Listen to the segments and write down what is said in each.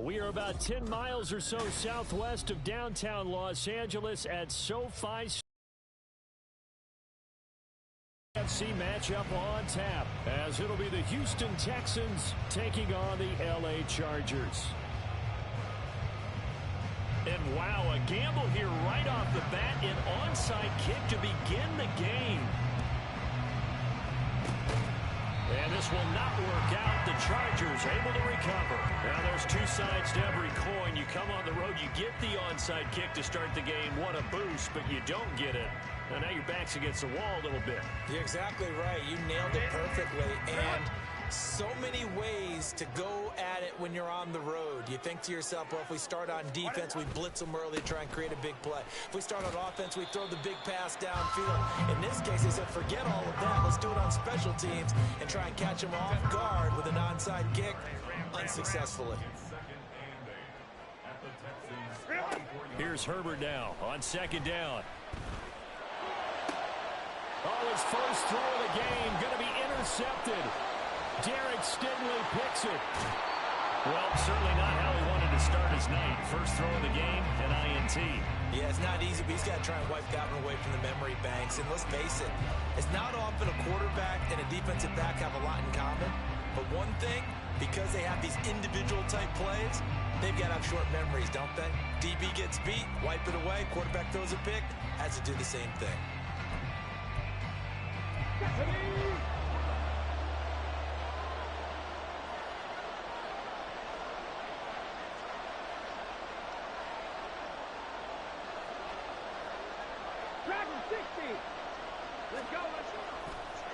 We are about 10 miles or so southwest of downtown Los Angeles at SoFi FC matchup on tap, as it'll be the Houston Texans taking on the LA Chargers. And wow, a gamble here right off the bat, an onside kick to begin the game. And this will not work out. The Chargers able to recover. Now there's two sides to every coin. You come on the road, you get the onside kick to start the game. What a boost, but you don't get it. And now your back's against the wall a little bit. You're exactly right. You nailed it perfectly. And so many ways to go at it when you're on the road. You think to yourself, well, if we start on defense, we blitz them early to try and create a big play. If we start on offense, we throw the big pass downfield. In this case, they said, forget all of that. Let's do it on special teams and try and catch them off guard with an onside kick unsuccessfully. Here's Herbert now on second down. Oh, his first throw of the game going to be intercepted. Derek Stingley picks it. Well, certainly not how he wanted to start his night. First throw of the game, an INT. Yeah, it's not easy, but he's got to try and wipe that one away from the memory banks. And let's face it, it's not often a quarterback and a defensive back have a lot in common. But one thing, because they have these individual type plays, they've got to have short memories, don't they? DB gets beat, wipe it away, quarterback throws a pick, has to do the same thing.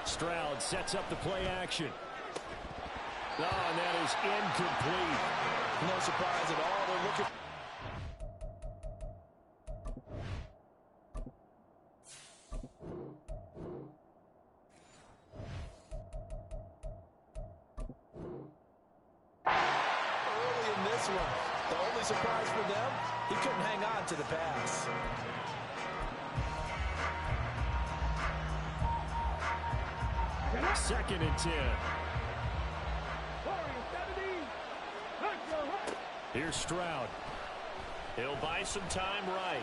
Stroud sets up the play action. Oh, and that is incomplete. No surprise at all. They're looking. Early in this one, the only surprise for them, he couldn't hang on to the pass. Second and 10. Here's Stroud. He'll buy some time right.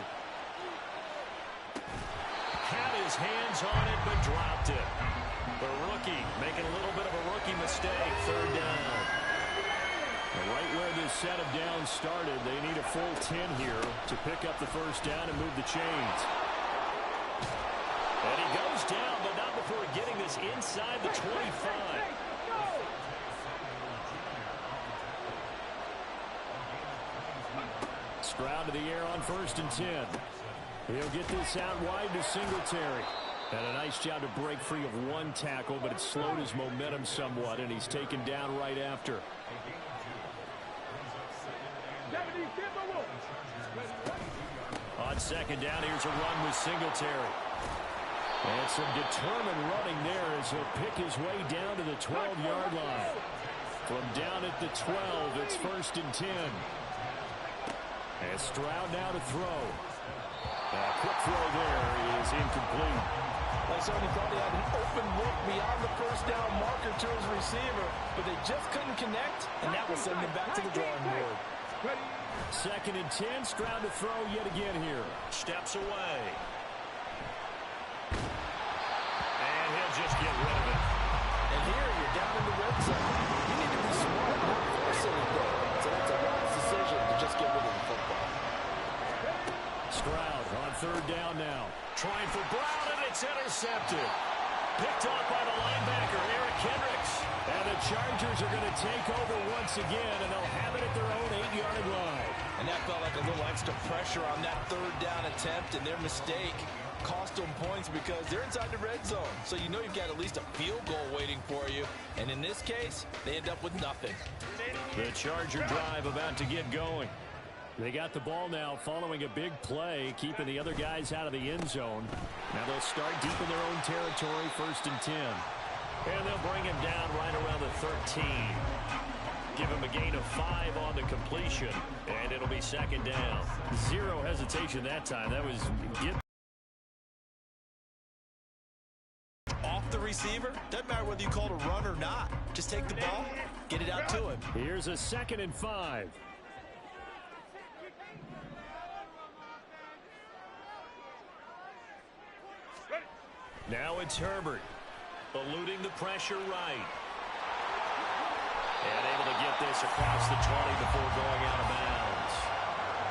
Had his hands on it, but dropped it. The rookie making a little bit of a rookie mistake. Third down. Right where this set of downs started, they need a full 10 here to pick up the first down and move the chains. And he goes down, but not before getting this inside the 25. Stroud to the air on first and 10. He'll get this out wide to Singletary. And a nice job to break free of one tackle, but it slowed his momentum somewhat, and he's taken down right after. On second down, here's a run with Singletary. And some determined running there as he'll pick his way down to the 12-yard line. From down at the 12, it's first and 10. And Stroud now to throw. A quick throw there is incomplete. I certainly thought he had an open look beyond the first down marker to his receiver, but they just couldn't connect, and that will send him back to the drawing board. Second and 10, Stroud to throw yet again here. Steps away. And he'll just get rid of it. And here you're down in the red zone. You need to be smart, not force anything. So that's a wise decision to just get rid of the football. Stroud on third down now. Trying for Brown, and it's intercepted. Picked off by the linebacker, Eric Kendricks. And the Chargers are going to take over once again, and they'll have it at their own 8-yard line. And that felt like a little extra pressure on that third down attempt, and their mistake cost them points because they're inside the red zone. So you know you've got at least a field goal waiting for you. And in this case, they end up with nothing. The Charger drive about to get going. They got the ball now following a big play, keeping the other guys out of the end zone. Now they'll start deep in their own territory, first and 10. And they'll bring him down right around the 13. Give him a gain of 5 on the completion, and it'll be second down. Zero hesitation that time. That was off the receiver. Doesn't matter whether you call it a run or not. Just take the ball, get it out to him. Here's a second and 5. Now it's Herbert, eluding the pressure right. And able to get this across the 20 before going out of bounds.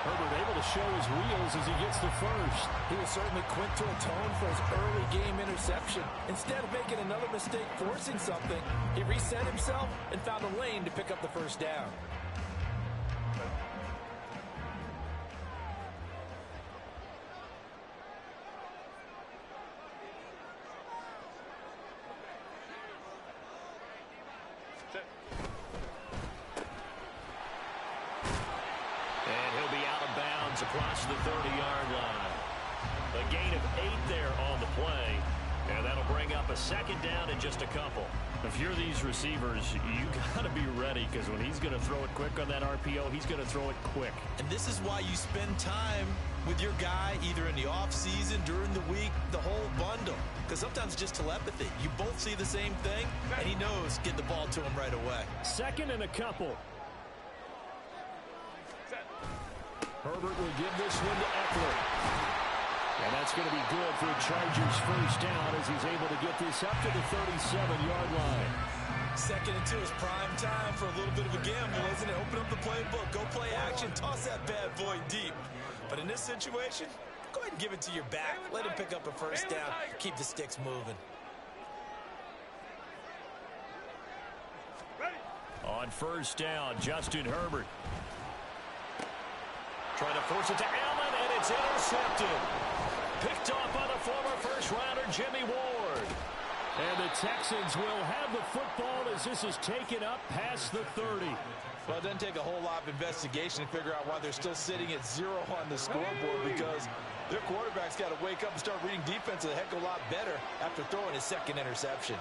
Herbert able to show his wheels as he gets the first. He was certainly quick to atone for his early game interception. Instead of making another mistake forcing something, he reset himself and found a lane to pick up the first down. Across the 30-yard line. A gain of 8 there on the play. And that'll bring up a second down in just a couple. If you're these receivers, you got to be ready, because when he's going to throw it quick on that RPO, he's going to throw it quick. And this is why you spend time with your guy either in the offseason, during the week, the whole bundle. Because sometimes it's just telepathy. You both see the same thing, and he knows get the ball to him right away. Second and a couple. Herbert will give this one to Eckler. And that's going to be good for a Chargers first down as he's able to get this up to the 37-yard line. 2nd and 2 is prime time for a little bit of a gamble, isn't it? Open up the playbook, go play action, toss that bad boy deep. But in this situation, go ahead and give it to your back. Let him pick up a first down. Keep the sticks moving. On first down, Justin Herbert. Trying to force it to Allen, and it's intercepted. Picked off by the former first-rounder, Jimmy Ward. And the Texans will have the football as this is taken up past the 30. Well, it doesn't take a whole lot of investigation to figure out why they're still sitting at 0 on the scoreboard, because their quarterback's got to wake up and start reading defense a heck of a lot better after throwing his second interception.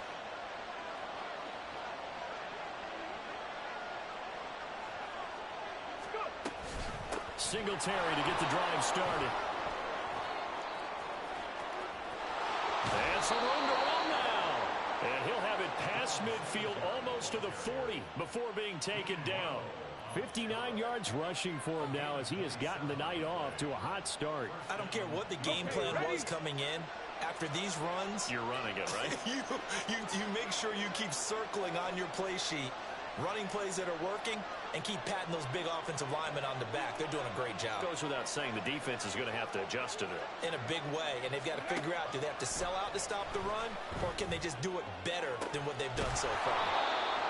Singletary to get the drive started. And some room to run now. And he'll have it past midfield almost to the 40 before being taken down. 59 yards rushing for him now as he has gotten the night off to a hot start. I don't care what the game plan was coming in. After these runs, you're running it, right? you make sure you keep circling on your play sheet, running plays that are working, and keep patting those big offensive linemen on the back. They're doing a great job. Goes without saying the defense is going to have to adjust to it. In a big way, and they've got to figure out, do they have to sell out to stop the run, or can they just do it better than what they've done so far?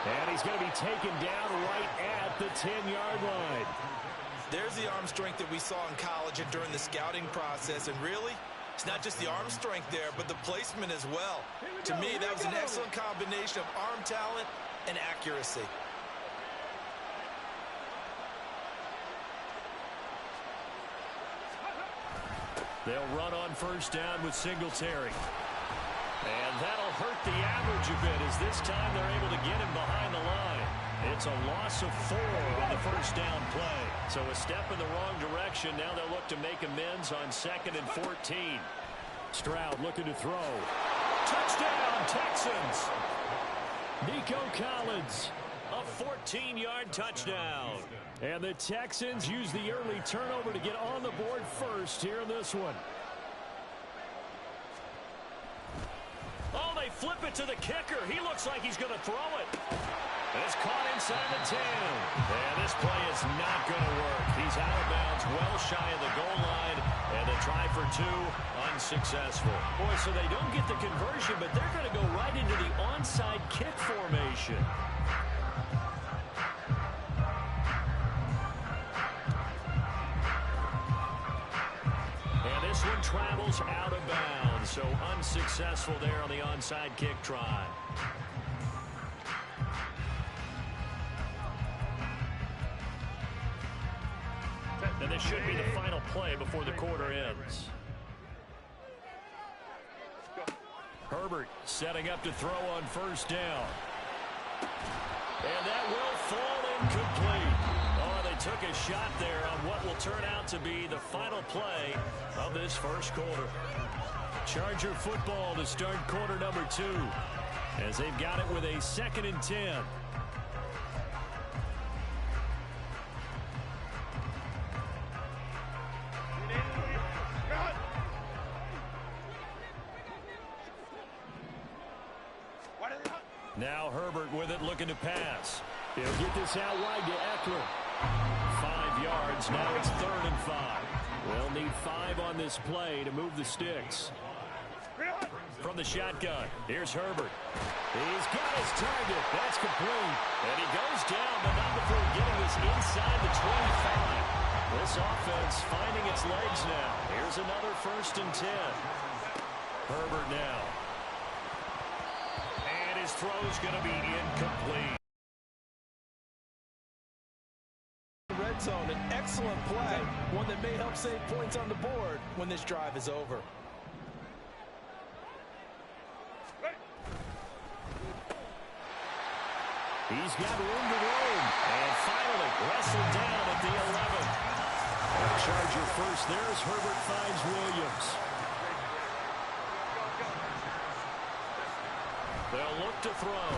And he's going to be taken down right at the 10-yard line. There's the arm strength that we saw in college and during the scouting process, and really, it's not just the arm strength there, but the placement as well. To me, that was an excellent combination of arm talent and accuracy. They'll run on first down with Singletary. And that'll hurt the average a bit as this time they're able to get him behind the line. It's a loss of 4 on the first down play. So a step in the wrong direction. Now they'll look to make amends on 2nd and 14. Stroud looking to throw. Touchdown, Texans! Nico Collins, a 14-yard touchdown. And the Texans use the early turnover to get on the board first here in this one. Oh, they flip it to the kicker. He looks like he's going to throw it. It's caught inside the 10. And this play is not going to work. He's out of bounds, well shy of the goal line. And the try for 2, unsuccessful. Boy, so they don't get the conversion, but they're going to go right into the onside kick formation. And this one travels out of bounds, so unsuccessful there on the onside kick try. And this should be the final play before the quarter ends. Herbert setting up to throw on first down. And that will fall incomplete. Oh, they took a shot there on what will turn out to be the final play of this first quarter. Charger football to start quarter number 2 as they've got it with a 2nd and 10. Now Herbert with it, looking to pass. He'll get this out wide to Eckler. 5 yards. Now it's 3rd and 5. They'll need 5 on this play to move the sticks. From the shotgun, here's Herbert. He's got his target. That's complete. And he goes down, but not before getting this inside the 25. This offense finding its legs now. Here's another 1st and 10. Herbert now. And his throw's going to be incomplete. Red zone, an excellent play. One that may help save points on the board when this drive is over. He's got room to roam. And finally wrestled down at the 11. Charger first there as Herbert finds Williams. They'll look to throw.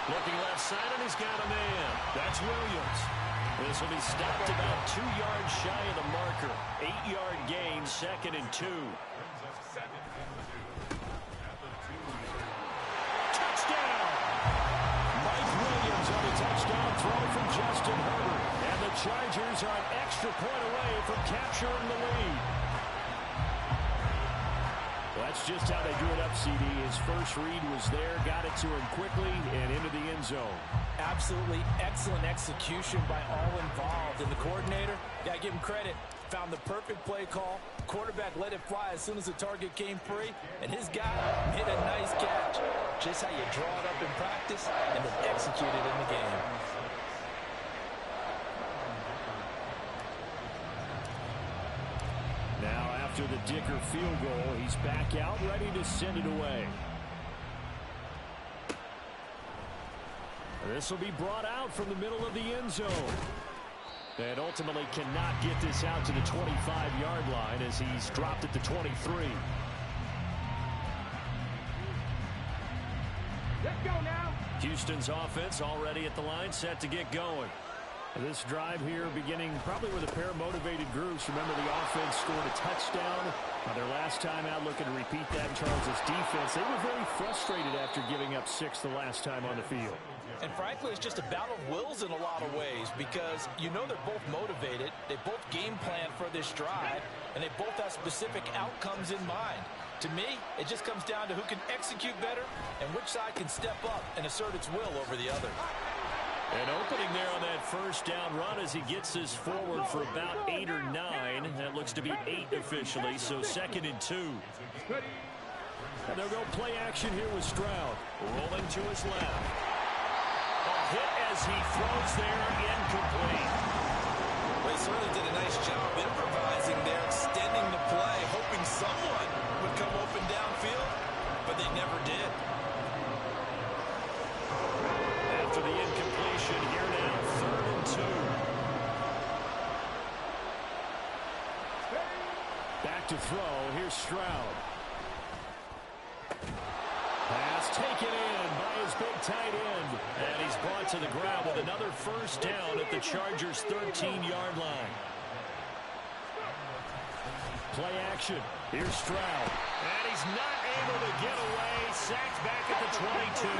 Looking left side, and he's got a man. That's Williams. This will be stopped about 2 yards shy of the marker. 8-yard gain, 2nd and 2. Touchdown throw from Justin Herbert. And the Chargers are an extra point away from capturing the lead. That's just how they drew it up, CD. His first read was there, got it to him quickly, and into the end zone. Absolutely excellent execution by all involved. And the coordinator, got to give him credit, found the perfect play call. Quarterback let it fly as soon as the target came free, and his guy hit a nice catch. Just how you draw it up in practice and then execute it in the game. Now after the Dicker field goal, he's back out, ready to send it away. This will be brought out from the middle of the end zone. And ultimately cannot get this out to the 25-yard line as he's dropped at the 23. Let's go now. Houston's offense already at the line, set to get going. This drive here beginning probably with a pair of motivated groups. Remember, the offense scored a touchdown. Their last time out, looking to repeat that in Charles' defense. They were very frustrated after giving up 6 the last time on the field. And frankly, it's just a battle of wills in a lot of ways because you know they're both motivated. They both game plan for this drive, and they both have specific outcomes in mind. To me, it just comes down to who can execute better and which side can step up and assert its will over the other. An opening there on that first down run as he gets this forward for about 8 or 9. That looks to be 8 officially, so 2nd and 2. And they'll go play action here with Stroud. Rolling to his left. A hit as he throws there, incomplete. Well, he certainly did a nice job improvising there, extending the play, hoping someone would come open downfield, but they never did. After the incompletion, here now, 3rd and 2. Back to throw. Here's Stroud. Pass taken in by his big tight end. And he's brought to the ground with another first down at the Chargers' 13-yard line. Play action. Here's Stroud. And he's not able to get away. Sacked back at the 22.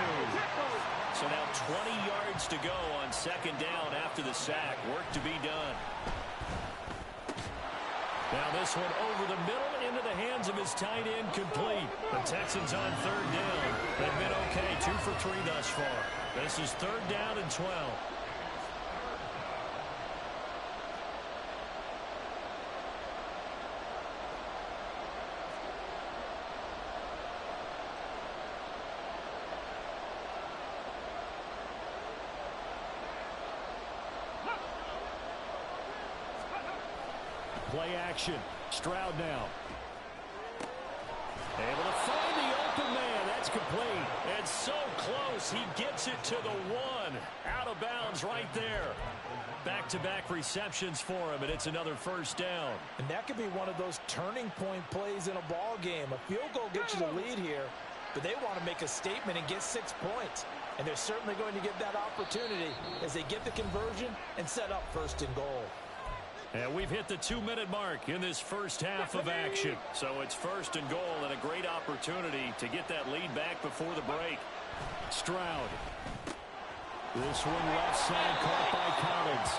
So now 20 yards to go on 2nd down after the sack. Work to be done. Now this one over the middle into the hands of his tight end, complete. The Texans on 3rd down. They've been okay, 2 for 3 thus far. This is 3rd down and 12. Play action. Stroud now. Able to find the open man. That's complete. And so close. He gets it to the 1. Out of bounds right there. Back-to-back receptions for him, and it's another first down. And that could be one of those turning point plays in a ball game. A field goal gets you the lead here, but they want to make a statement and get 6 points. And they're certainly going to get that opportunity as they get the conversion and set up 1st and goal. And we've hit the 2-minute mark in this first half of action. So it's first and goal and a great opportunity to get that lead back before the break. Stroud. This one left side caught by Collins.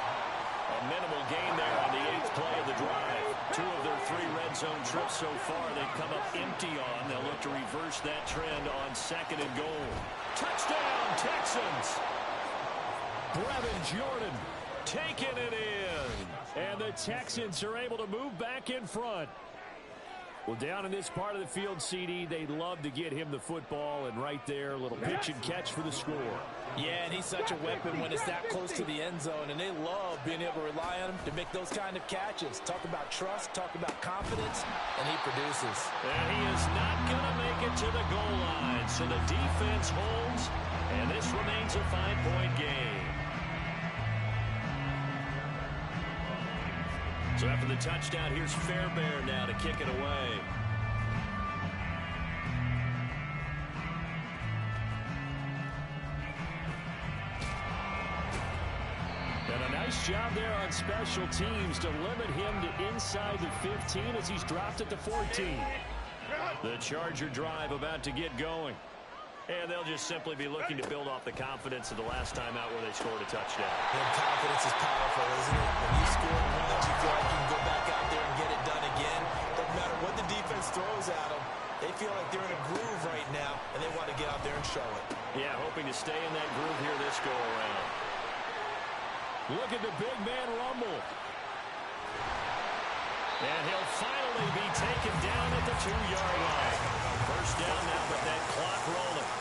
A minimal gain there on the 8th play of the drive. 2 of their 3 red zone trips so far they've come up empty on. They'll look to reverse that trend on 2nd and goal. Touchdown, Texans! Brevin Jordan taking it in. And the Texans are able to move back in front. Well, down in this part of the field, CD, they'd love to get him the football, and right there, a little pitch and catch for the score. Yeah, and he's such a weapon when it's that close to the end zone, and they love being able to rely on him to make those kind of catches. Talk about trust, talk about confidence, and he produces. And he is not going to make it to the goal line, so the defense holds, and this remains a 5-point game. So after the touchdown, here's Fairbairn now to kick it away. And a nice job there on special teams to limit him to inside the 15 as he's dropped at the 14. The Charger drive about to get going. And they'll just simply be looking to build off the confidence of the last time out where they scored a touchdown. And confidence is powerful, isn't it? When you score once, you feel like you can go back out there and get it done again. Doesn't matter what the defense throws at them. They feel like they're in a groove right now, and they want to get out there and show it. Yeah, hoping to stay in that groove here this go-around. Look at the big man rumble. And he'll finally be taken down at the 2-yard line. First down now with that clock rolling.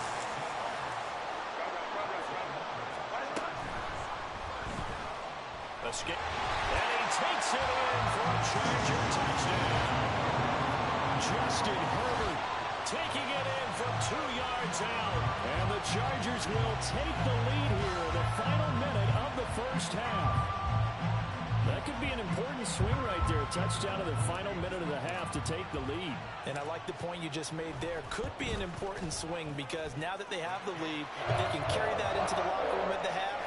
Escape. And he takes it in for a Charger touchdown. Justin Herbert taking it in from 2 yards out. And the Chargers will take the lead here in the final minute of the first half. That could be an important swing right there. A touchdown in the final minute of the half to take the lead. And I like the point you just made there. Could be an important swing because now that they have the lead, if they can carry that into the locker room at the half,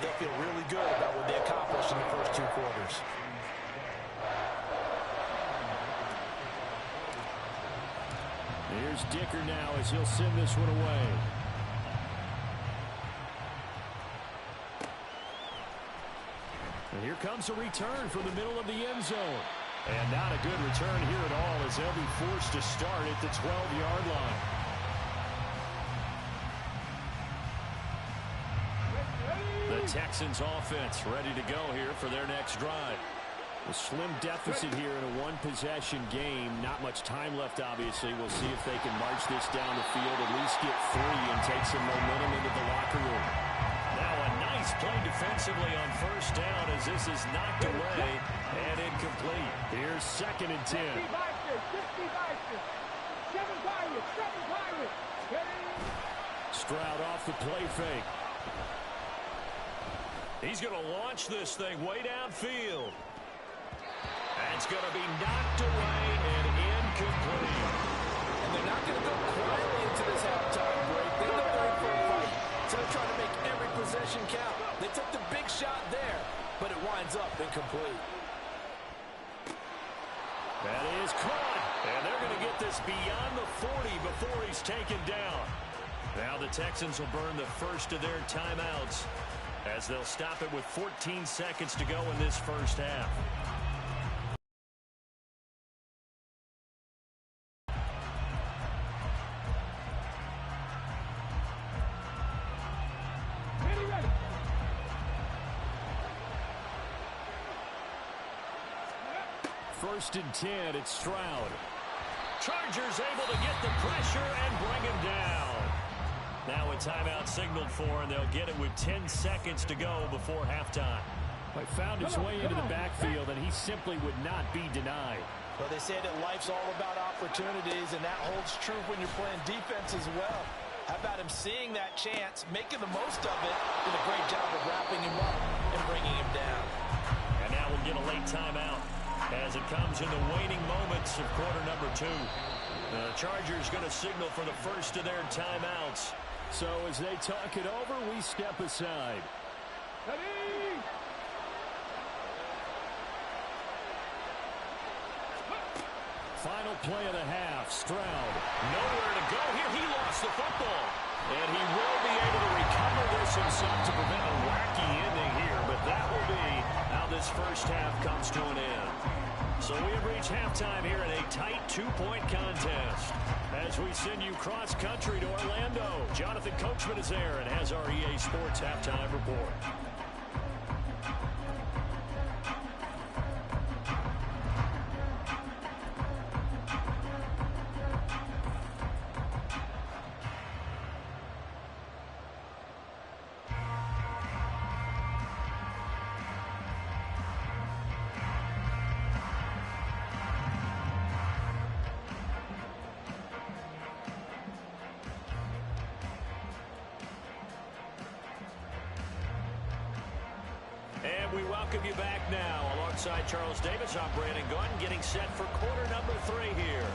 they'll feel really good about what they accomplished in the first 2 quarters. Here's Dicker now as he'll send this one away. And here comes a return from the middle of the end zone. And not a good return here at all as they'll be forced to start at the 12-yard line. The Texans offense ready to go here for their next drive. A slim deficit here in a 1-possession game. Not much time left, obviously. We'll see if they can march this down the field, at least get 3 and take some momentum into the locker room. Now a nice play defensively on first down as this is knocked away and incomplete. Here's 2nd and 10. Stroud off the play fake. He's going to launch this thing way downfield. And it's going to be knocked away and incomplete. And they're not going to go quietly into this halftime break. They know they're in for a fight, so they're trying to make every possession count. They took the big shot there, but it winds up incomplete. That is caught. And they're going to get this beyond the 40 before he's taken down. Now the Texans will burn the first of their timeouts as they'll stop it with 14 seconds to go in this first half. First and 10, it's Stroud. Chargers able to get the pressure and bring him down. Now a timeout signaled for, and they'll get it with 10 seconds to go before halftime. He found his way into the backfield, and he simply would not be denied. Well, they say that life's all about opportunities, and that holds true when you're playing defense as well. How about him seeing that chance, making the most of it, did a great job of wrapping him up and bringing him down. And now we'll get a late timeout as it comes in the waning moments of quarter number 2. The Chargers going to signal for the first of their timeouts. So as they talk it over, we step aside. final play of the half. Stroud. Nowhere to go here. He lost the football. And he will be able to recover this himself to prevent a wacky ending here. But that will be how this first half comes to an end. So we have reached halftime here in a tight 2-point contest. As we send you cross-country to Orlando, Jonathan Coachman is there and has our EA Sports halftime report. And we welcome you back now. Alongside Charles Davis, I'm Brandon Gunn, getting set for quarter number 3 here.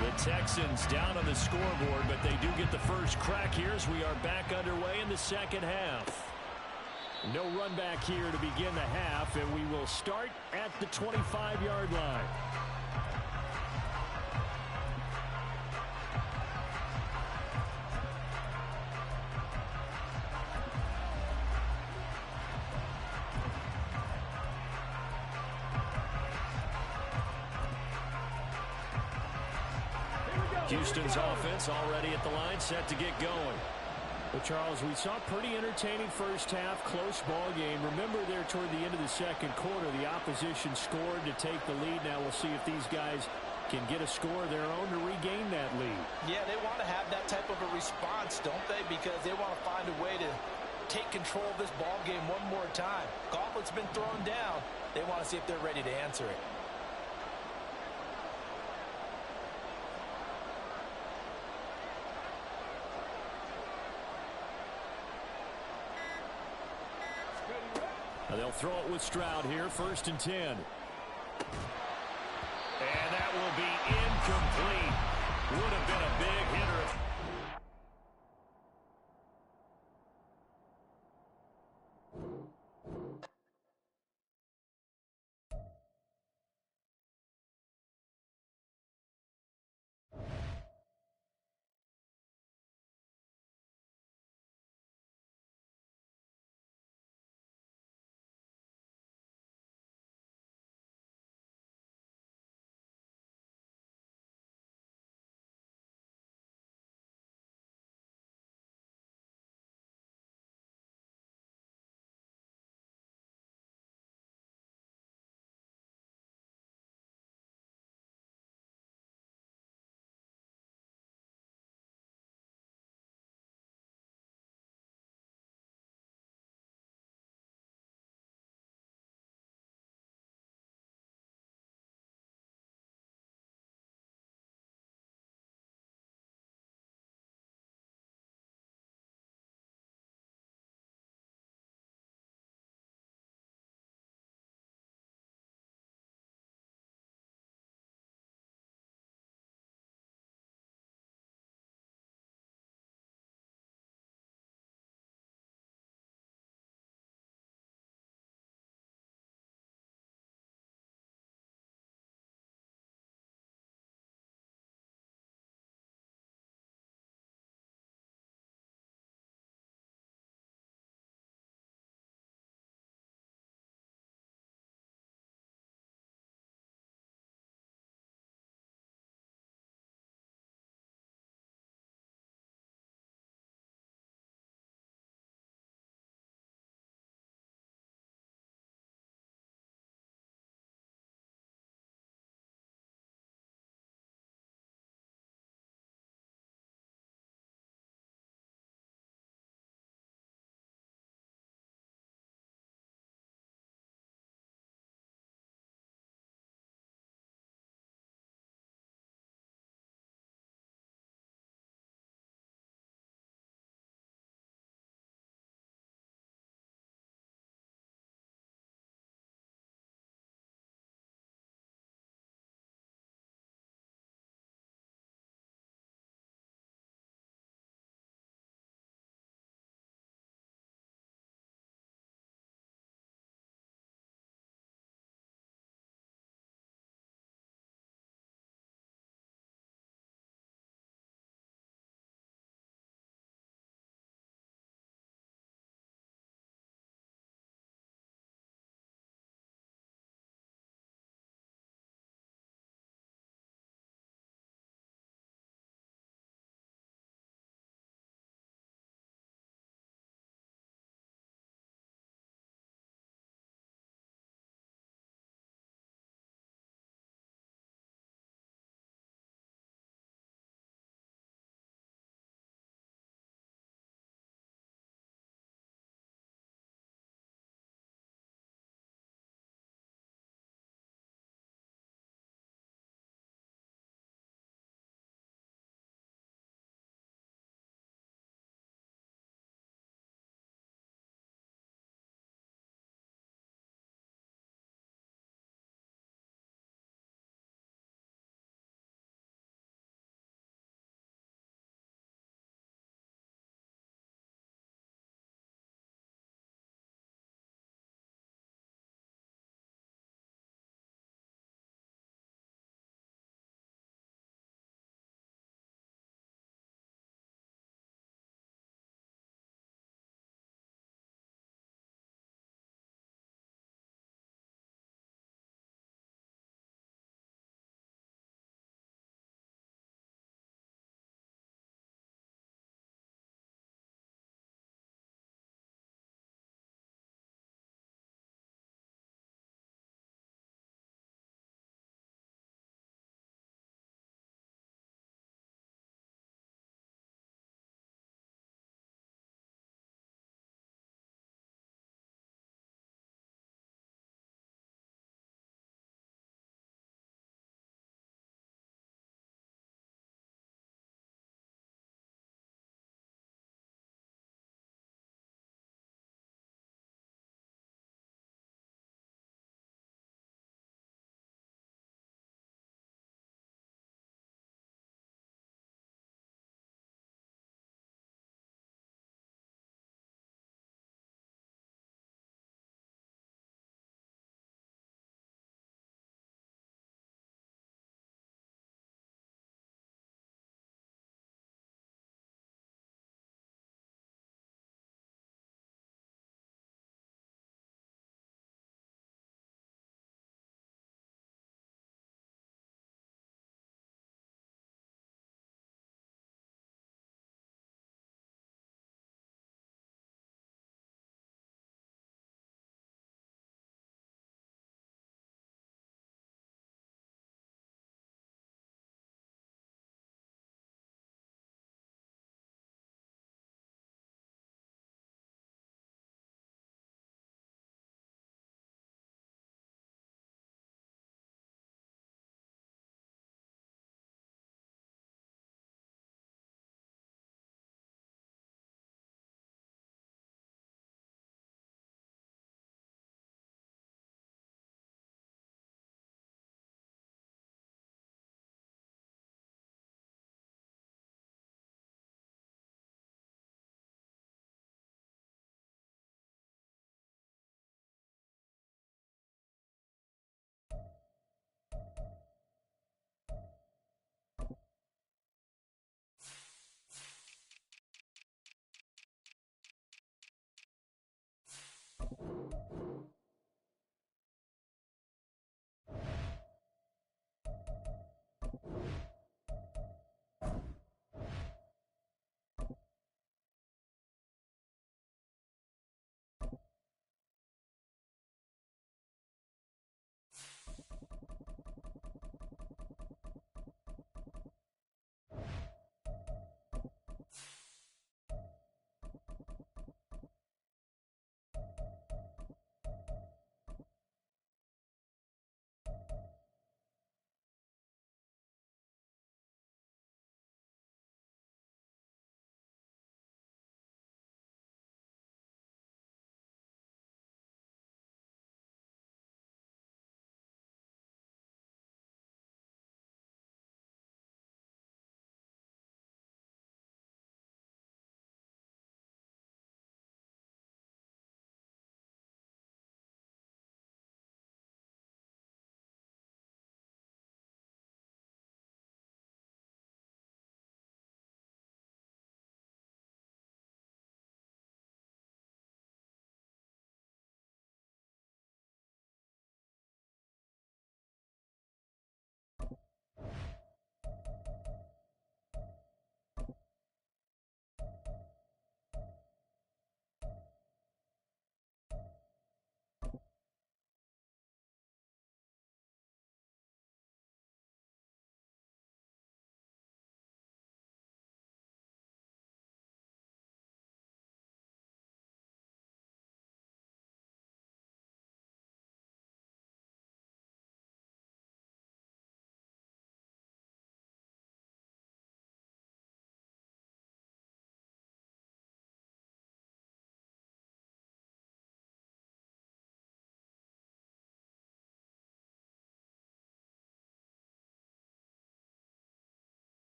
The Texans down on the scoreboard, but they do get the first crack here as we are back underway in the second half. No run back here to begin the half, and we will start at the 25-yard line. Houston's offense already at the line, set to get going. But, Charles, we saw a pretty entertaining first half, close ball game. Remember there toward the end of the second quarter, the opposition scored to take the lead. Now we'll see if these guys can get a score of their own to regain that lead. Yeah, they want to have that type of a response, don't they? Because they want to find a way to take control of this ball game one more time. Gauntlet's been thrown down. They want to see if they're ready to answer it. They'll throw it with Stroud here, 1st and 10. And that will be incomplete. Would have been a big hitter.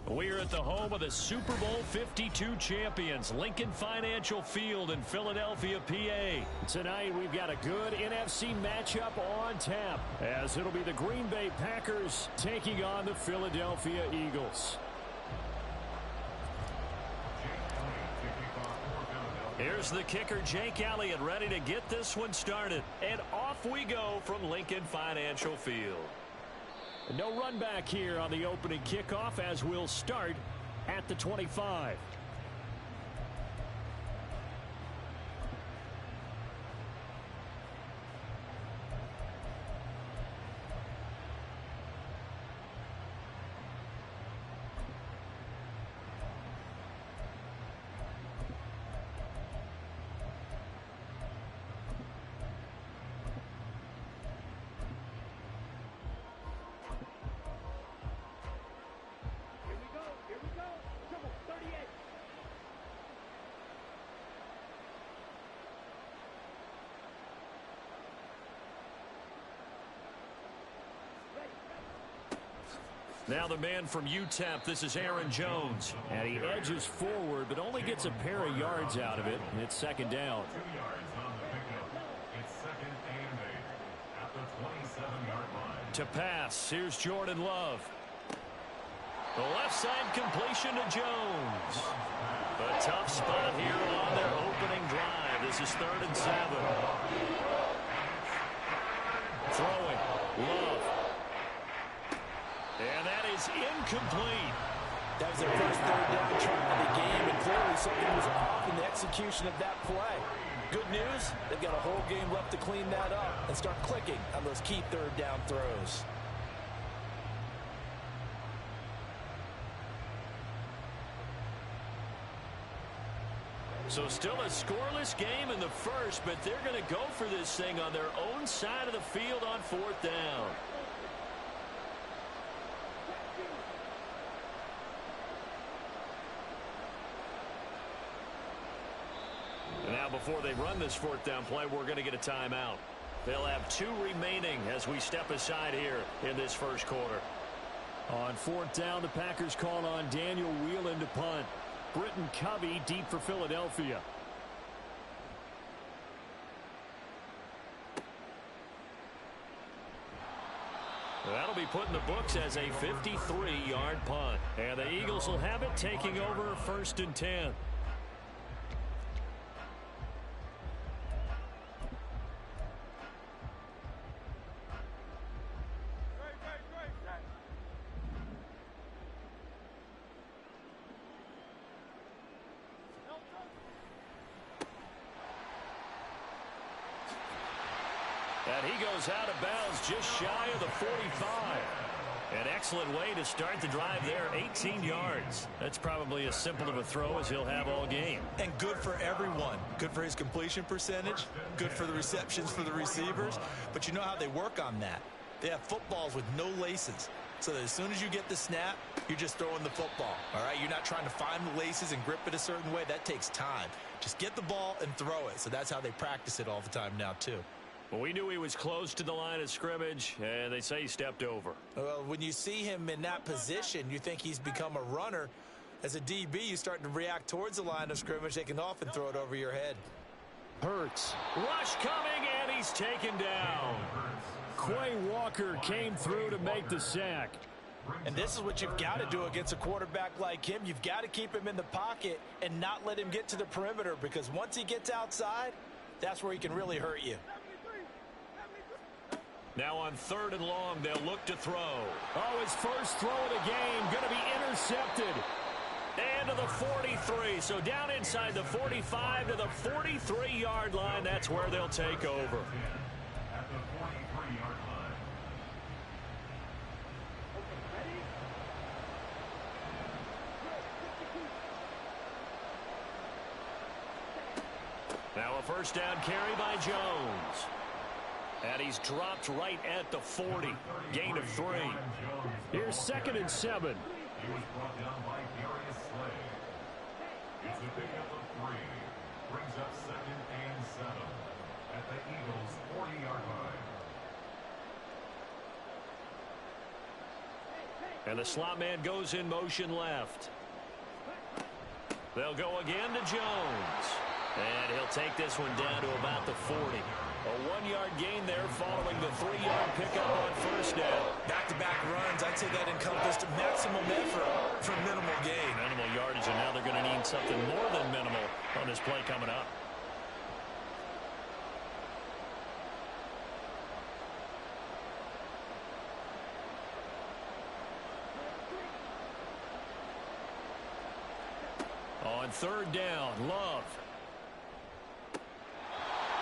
We're at the home of the Super Bowl 52 champions, Lincoln Financial Field in Philadelphia, PA. Tonight, we've got a good NFC matchup on tap, as it'll be the Green Bay Packers taking on the Philadelphia Eagles. Here's the kicker, Jake Elliott, ready to get this one started. And off we go from Lincoln Financial Field. No run back here on the opening kickoff, as we'll start at the 25. Now the man from UTEP, this is Aaron Jones. And he edges forward, but only gets a pair of yards out of it, and it's second down. 2 yards on the pickup. It's second and 8 at the 27-yard line. To pass, here's Jordan Love. The left side completion to Jones. A tough spot here on their opening drive. This is 3rd and 7. Throwing, Love. And that is incomplete. That was their first 3rd down try of the game, and clearly something was off in the execution of that play. Good news, they've got a whole game left to clean that up and start clicking on those key 3rd down throws. So still a scoreless game in the first, but they're going to go for this thing on their own side of the field on 4th down. Now, before they run this 4th down play, we're going to get a timeout. They'll have 2 remaining as we step aside here in this first quarter. On 4th down, the Packers call on Daniel Whelan to punt. Britton Covey deep for Philadelphia. That'll be put in the books as a 53-yard punt. And the Eagles will have it, taking over 1st and 10. And he goes out of bounds just shy of the 45. An excellent way to start the drive there, 18 yards. That's probably as simple of a throw as he'll have all game. And good for everyone. Good for his completion percentage. Good for the receptions for the receivers. But you know how they work on that. They have footballs with no laces. So that as soon as you get the snap, you're just throwing the football. All right, you're not trying to find the laces and grip it a certain way. That takes time. Just get the ball and throw it. So that's how they practice it all the time now, too. Well, we knew he was close to the line of scrimmage, and they say he stepped over. Well, when you see him in that position, you think he's become a runner. As a DB, you start to react towards the line of scrimmage. They can often throw it over your head. Hurts. Rush coming, and he's taken down. Quay Walker came through to make the sack. And this is what you've got to do against a quarterback like him. You've got to keep him in the pocket and not let him get to the perimeter, because once he gets outside, that's where he can really hurt you. Now on 3rd and long, they'll look to throw. Oh, his first throw of the game going to be intercepted. And to the 43. So down inside the 45 to the 43-yard line. That's where they'll take over. At the 43-yard line. Now a first down carry by Jones. And he's dropped right at the 40. Gain of 3. Here's 2nd and 7. He was brought down by Darius Slay. It's a pickup of 3. Brings up 2nd and 7 at the Eagles' 40-yard line. And the slot man goes in motion left. They'll go again to Jones. And he'll take this one down to about the 40. A 1-yard gain there following the 3-yard pickup on first down. Back-to-back runs, I'd say that encompassed maximum effort for minimal gain. Minimal yardage, and now they're going to need something more than minimal on this play coming up. On third down, Love.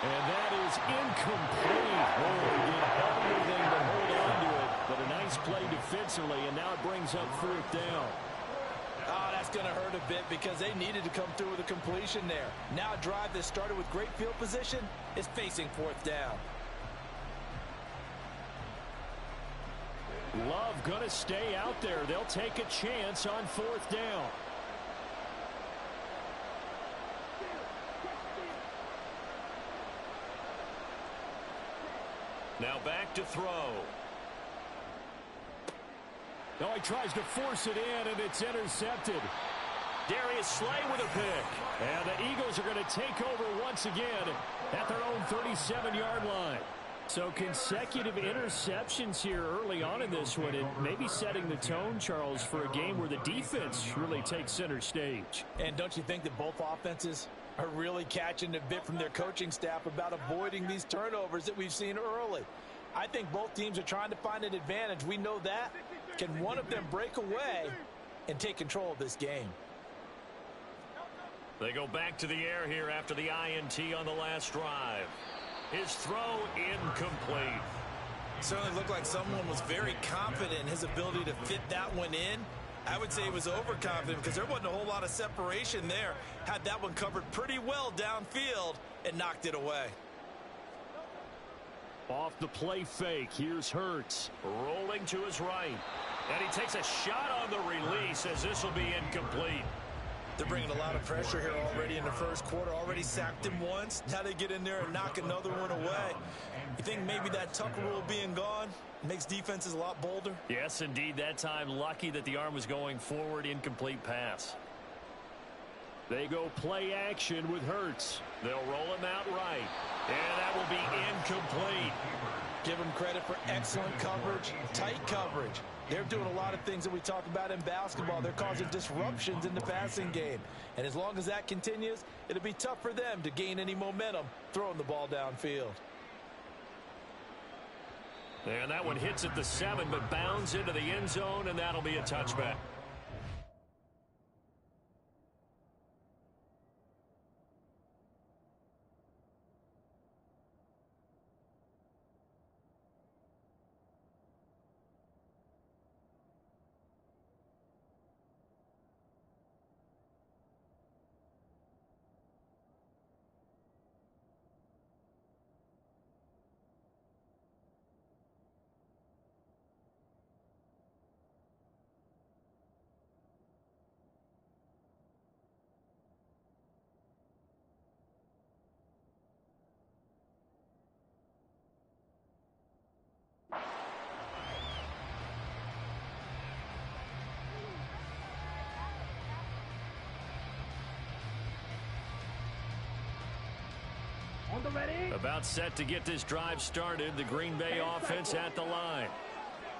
And that is incomplete. Oh, he did everything but hold on to it. But a nice play defensively, and now it brings up fourth down. Oh, that's going to hurt a bit because they needed to come through with a completion there. Now a drive that started with great field position is facing fourth down. Love going to stay out there. They'll take a chance on fourth down. Now back to throw. No, he tries to force it in, and it's intercepted. Darius Slay with a pick. And the Eagles are going to take over once again at their own 37-yard line. So consecutive interceptions here early on in this one, and maybe setting the tone, Charles, for a game where the defense really takes center stage. And don't you think that both offenses are really catching a bit from their coaching staff about avoiding these turnovers that we've seen early? I think both teams are trying to find an advantage. We know that. Can one of them break away and take control of this game? They go back to the air here after the INT on the last drive. His throw incomplete. Certainly looked like someone was very confident in his ability to fit that one in. I would say he was overconfident because there wasn't a whole lot of separation there. Had that one covered pretty well downfield and knocked it away. Off the play fake, here's Hurts. Rolling to his right. And he takes a shot on the release as this will be incomplete. They're bringing a lot of pressure here already in the first quarter. Already sacked him once. Now they get in there and knock another one away. You think maybe that Tucker rule being gone makes defenses a lot bolder? Yes, indeed. That time, lucky that the arm was going forward. Incomplete pass. They go play action with Hurts. They'll roll him out right. And that will be incomplete. Give them credit for excellent coverage, tight coverage. They're doing a lot of things that we talk about in basketball. They're causing disruptions in the passing game. And as long as that continues, it'll be tough for them to gain any momentum throwing the ball downfield. And that one hits at the 7, but bounds into the end zone, and that'll be a touchback. About set to get this drive started. The Green Bay offense at the line.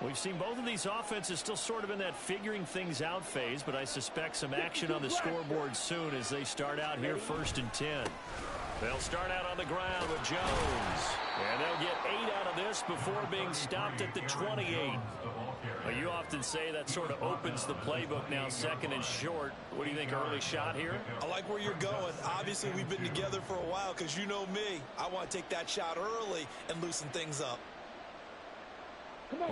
We've seen both of these offenses still sort of in that figuring things out phase, but I suspect some action on the scoreboard soon as they start out here 1st and 10. They'll start out on the ground with Jones. And they'll get 8 out of this before being stopped at the 28. Well, you often say that sort of opens the playbook now, 2nd and short. What do you think, early shot here? I like where you're going. Obviously, we've been together for a while because you know me. I want to take that shot early and loosen things up.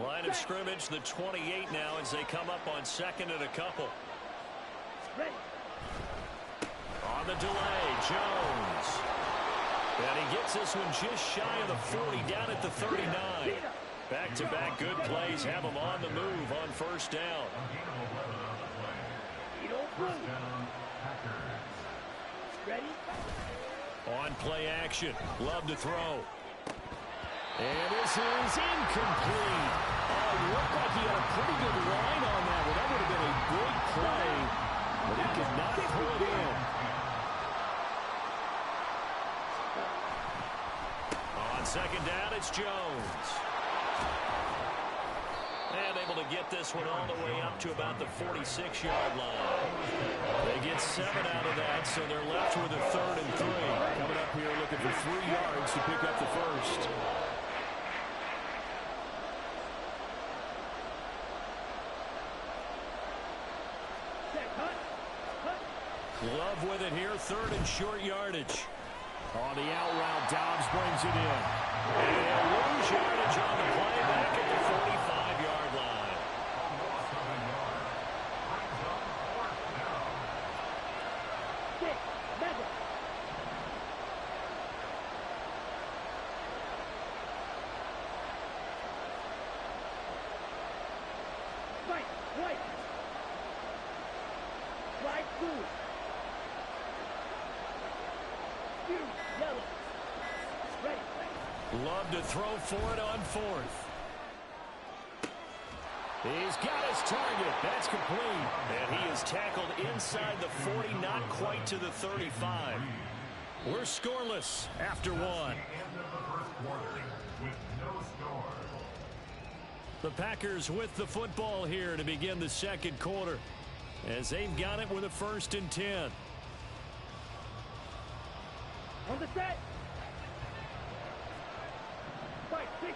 Line of scrimmage, the 28 now as they come up on 2nd and a couple. On the delay, Jones. And he gets this one just shy of the 40, down at the 39. Back-to-back good plays have him on the move on 1st down. On play action, Love to throw. And this is incomplete. Oh, it looked like he had a pretty good line on that one. That would have been a big play, but he could not pull it in. On second down, it's Jones. And able to get this one all the way up to about the 46-yard line. They get 7 out of that, so they're left with a 3rd and 3. Coming up here looking for 3 yards to pick up the first. Love with it here, 3rd and short yardage. On the out route, Dobbs brings it in. And they'll lose yardage on the play back at the 45-yard line. Love to throw for it on 4th. He's got his target. That's complete. And he is tackled inside the 40, not quite to the 35. We're scoreless after 1. The Packers with the football here to begin the second quarter, as they've got it with a 1st and 10. On the set. 60.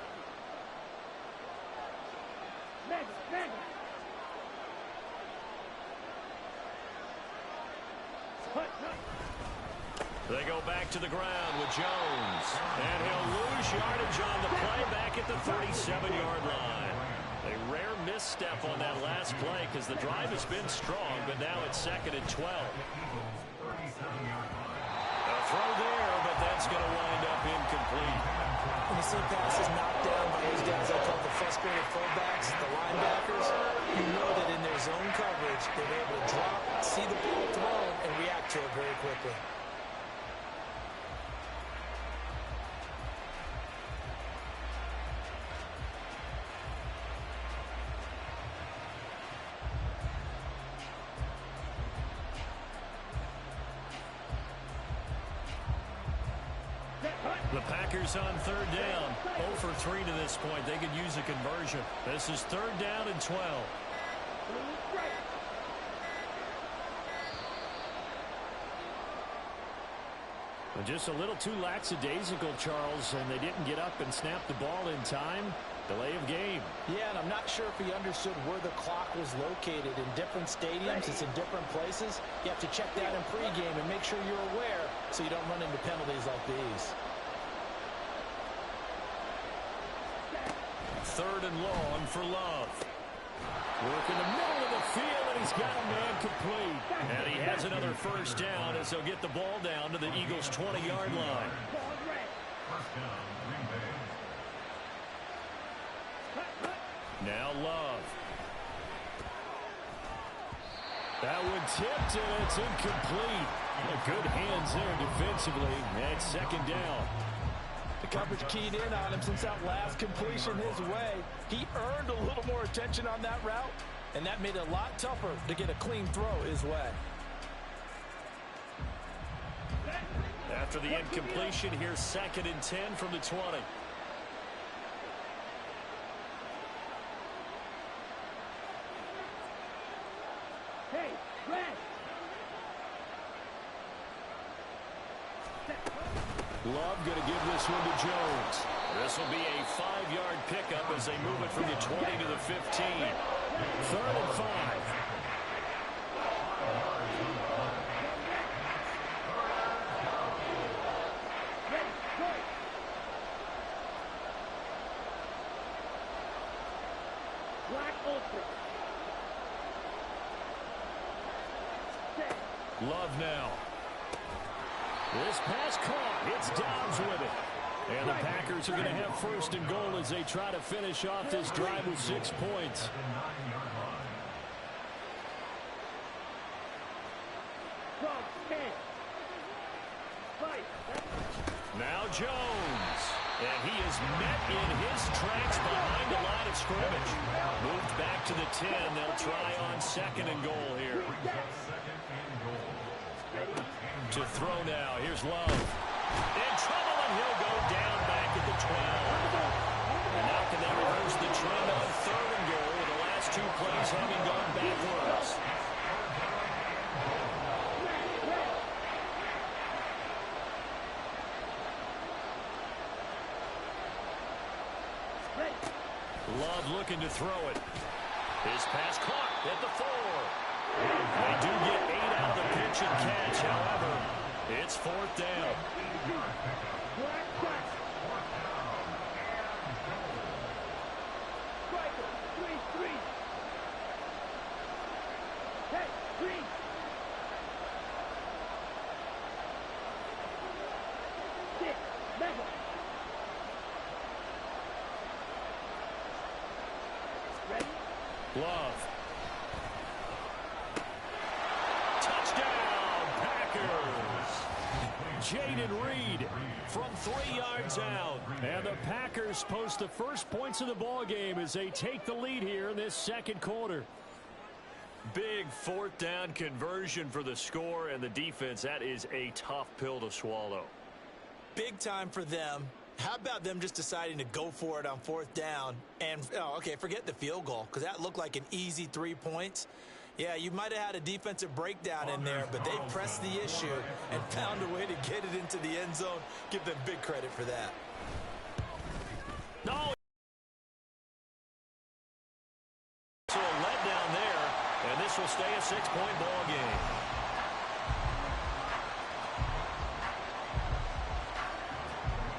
Mega. They go back to the ground with Jones. And he'll lose yardage on the play back at the 37-yard line. A rare misstep on that last play because the drive has been strong, but now it's 2nd and 12. A throw there, but that's going to wind up incomplete. When you see passes knocked down by those guys I call the frustrated fullbacks, the linebackers, you know that in their zone coverage, they're able to drop, see the ball thrown, and react to it very quickly. The Packers on 3rd down. 0 for 3 to this point. They could use a conversion. This is 3rd down and 12. But just a little too lackadaisical, Charles, and they didn't get up and snap the ball in time. Delay of game. Yeah, and I'm not sure if he understood where the clock was located. In different stadiums, it's in different places. You have to check that in pregame and make sure you're aware so you don't run into penalties like these. 3rd and long for Love. Work in the middle of the field, and he's got a man complete. And he has another 1st down as they'll get the ball down to the Eagles' 20-yard line. Now Love. That one tipped, and it's incomplete. Good hands there defensively. And 2nd down. The coverage keyed in on him since that last completion his way. He earned a little more attention on that route, and that made it a lot tougher to get a clean throw his way. After the incompletion, here's 2nd and 10 from the 20. Hey, Red. Love going to give this one to Jones. This will be a 5-yard pickup as they move it from the 20 to the 15. 3rd and 5. Love now. This pass caught. It's Dobbs with it. And the Packers are going to have 1st and goal as they try to finish off this drive with 6 points. Now Jones. And he is is met in his tracks behind the line of scrimmage. Moved back to the 10. They'll try on 2nd and goal here. To throw now. Here's Love. In trouble, and he'll go down back at the 12. And now can they reverse the trend on 3rd and goal with the last 2 plays having gone backwards? Love looking to throw it. His pass caught at the 4. They do get 8 out of the pitch and catch. However, it's 4th down. Love. Touchdown, Packers. Jaden Reed from 3 yards out. And the Packers post the first points of the ball game as they take the lead here in this 2nd quarter. Big 4th down conversion for the score, and the defense, that is a tough pill to swallow. Big time for them. How about them just deciding to go for it on 4th down? And, okay, forget the field goal, because that looked like an easy 3 points. Yeah, you might have had a defensive breakdown in there, but they pressed the issue and found a way to get it into the end zone. Give them big credit for that. No. So a letdown there, and this will stay a 6-point ball game.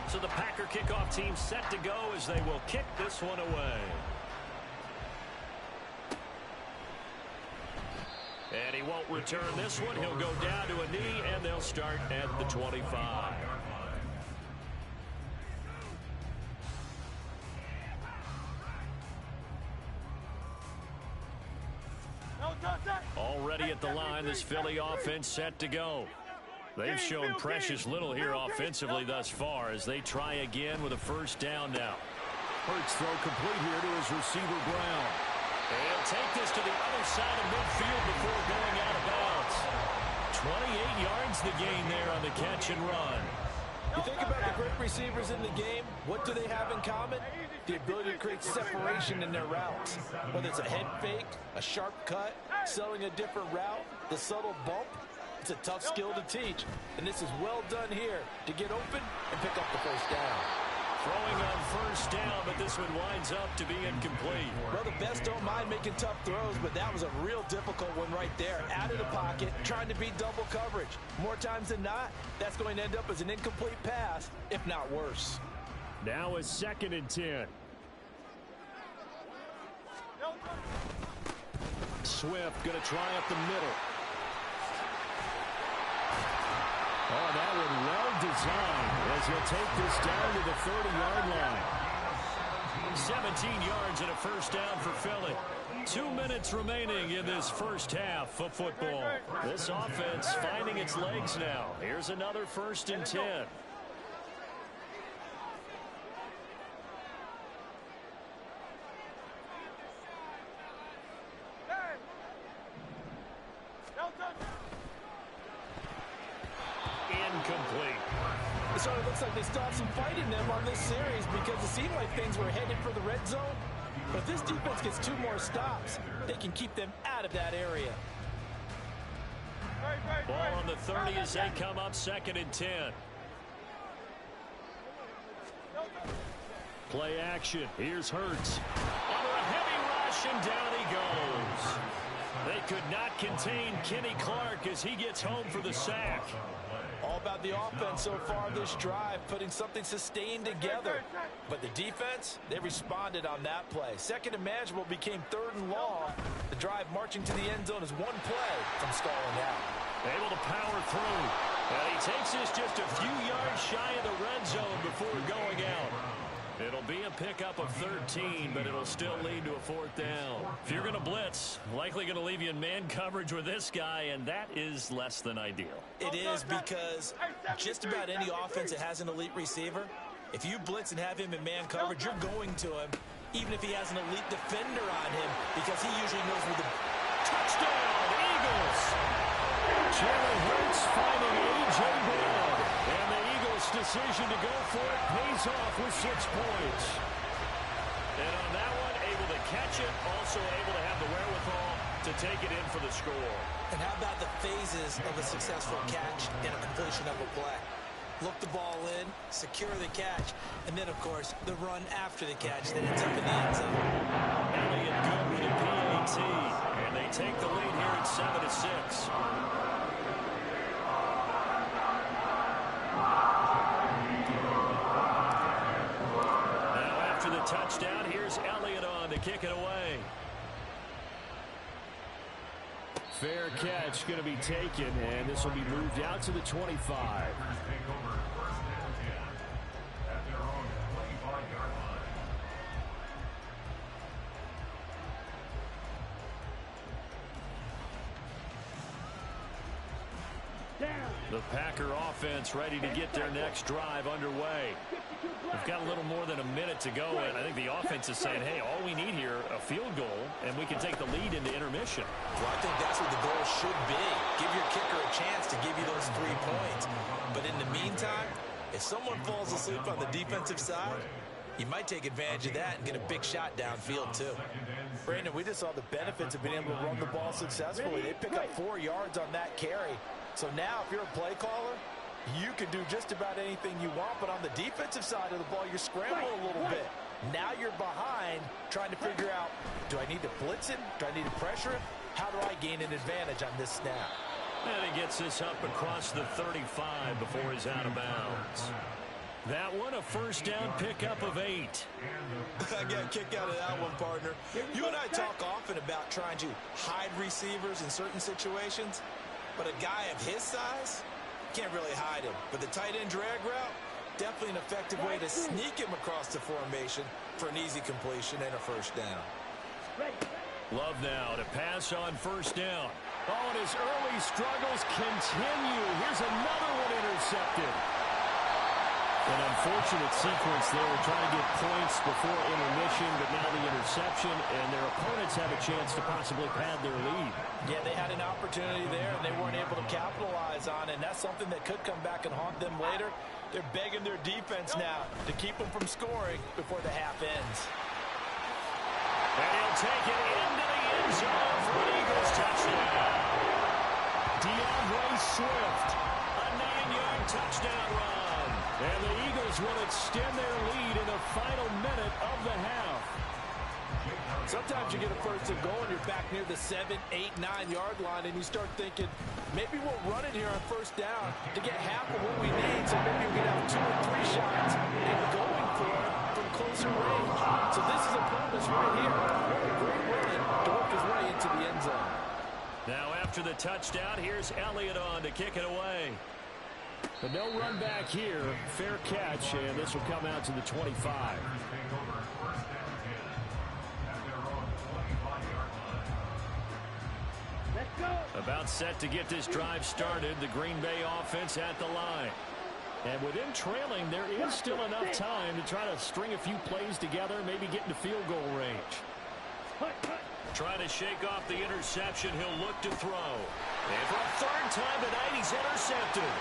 So the Packer kickoff team set to go as they will kick this one away. And he won't return this one. He'll go down to a knee, and they'll start at the 25. Already at the line, this Philly offense set to go. They've shown precious little here offensively thus far as they try again with a 1st down now. Hurts throw complete here to his receiver, Brown. And he'll take this to the other side of midfield before going out of bounds. 28 yards the gain there on the catch and run. You think about the great receivers in the game, what do they have in common? The ability to create separation in their routes. Whether it's a head fake, a sharp cut, selling a different route, the subtle bump, it's a tough skill to teach. And this is well done here to get open and pick up the 1st down. Throwing on 1st down, but this one winds up to be incomplete. Well, the best don't mind making tough throws, but that was a real difficult one right there. Out of the pocket, trying to beat double coverage. More times than not, that's going to end up as an incomplete pass, if not worse. Now a 2nd and 10. Swift going to try up the middle. Oh, that one well designed as he'll take this down to the 30-yard line. 17 yards and a 1st down for Philly. 2 minutes remaining in this 1st half of football. This offense finding its legs now. Here's another 1st and 10. Incomplete. So it looks like they still have some fight in them on this series because it seemed like things were headed for the red zone. But if this defense gets 2 more stops, they can keep them out of that area. Ball on the 30 as they come up 2nd and 10. Play action. Here's Hurts. Under a heavy rush, and down he goes. They could not contain Kenny Clark as he gets home for the sack. All about the offense so far this drive, putting something sustained together. But the defense, they responded on that play. 2nd and manageable became 3rd and long. The drive marching to the end zone is 1 play from stalling out. Able to power through. And he takes this just a few yards shy of the red zone before going out. It'll be a pickup of 13, but it'll still lead to a 4th down. If you're going to blitz, likely going to leave you in man coverage with this guy, and that is less than ideal. It is because just about any offense that has an elite receiver, If you blitz and have him in man coverage, you're going to him, even if he has an elite defender on him, because he usually knows where the touchdown, Eagles. Jalen Hurts finding A.J. Brown. And the Eagles' decision to go for it pays off with 6 points. And on that one, able to catch it, also able to have the wherewithal to take it in for the score. And how about the phases of a successful catch and a completion of a play? Look the ball in, secure the catch, and then, of course, the run after the catch that ends up in the end zone. Elliott good with a PAT, and they take the lead here at 7-6. Now after the touchdown, here's Elliott on to kick it away. Fair catch going to be taken, and this will be moved out to the 25. The Packer offense ready to get their next drive underway. We've got a little more than a minute to go, and I think the offense is saying, hey, all we need here, a field goal, and we can take the lead into intermission. Well, I think that's what the goal should be. Give your kicker a chance to give you those 3 points. But in the meantime, if someone falls asleep on the defensive side, you might take advantage of that and get a big shot downfield, too. Brandon, we just saw the benefits of being able to run the ball successfully. They pick up 4 yards on that carry. So now if you're a play caller, you can do just about anything you want. But on the defensive side of the ball, you're scrambling a little bit. Now you're behind trying to figure out, do I need to blitz him? Do I need to pressure him? How do I gain an advantage on this snap? And he gets this up across the 35 before he's out of bounds. That one, a first down pickup of 8. I got a kick out of that one, partner. You and I talk often about trying to hide receivers in certain situations, but a guy of his size can't really hide him. But the tight end drag route, definitely an effective way to sneak him across the formation for an easy completion and a first down. Love now to pass on first down. Oh, and his early struggles continue. Here's another one intercepted. An unfortunate sequence there, trying to get points before intermission, but now the interception, and their opponents have a chance to possibly pad their lead. Yeah, they had an opportunity there, and they weren't able to capitalize on it, and that's something that could come back and haunt them later. They're begging their defense now to keep them from scoring before the half ends. And he'll take it into the end zone for an Eagles touchdown. DeAndre Swift, a 9-yard touchdown run. And the Eagles will extend their lead in the final minute of the half. Sometimes you get a first and goal and you're back near the 7, 8, 9-yard line, and you start thinking, maybe we'll run it here on first down to get half of what we need, so maybe we can have 2 or 3 shots and going for it from closer range. So this is a bonus right here. What a great run to work his way into the end zone. Now after the touchdown, here's Elliott on to kick it away. But no run back here. Fair catch, and this will come out to the 25. Let's go. About set to get this drive started. The Green Bay offense at the line. And with him trailing, there is still enough time to try to string a few plays together, maybe get into field goal range. Trying to shake off the interception. He'll look to throw. And for a third time tonight, he's intercepted.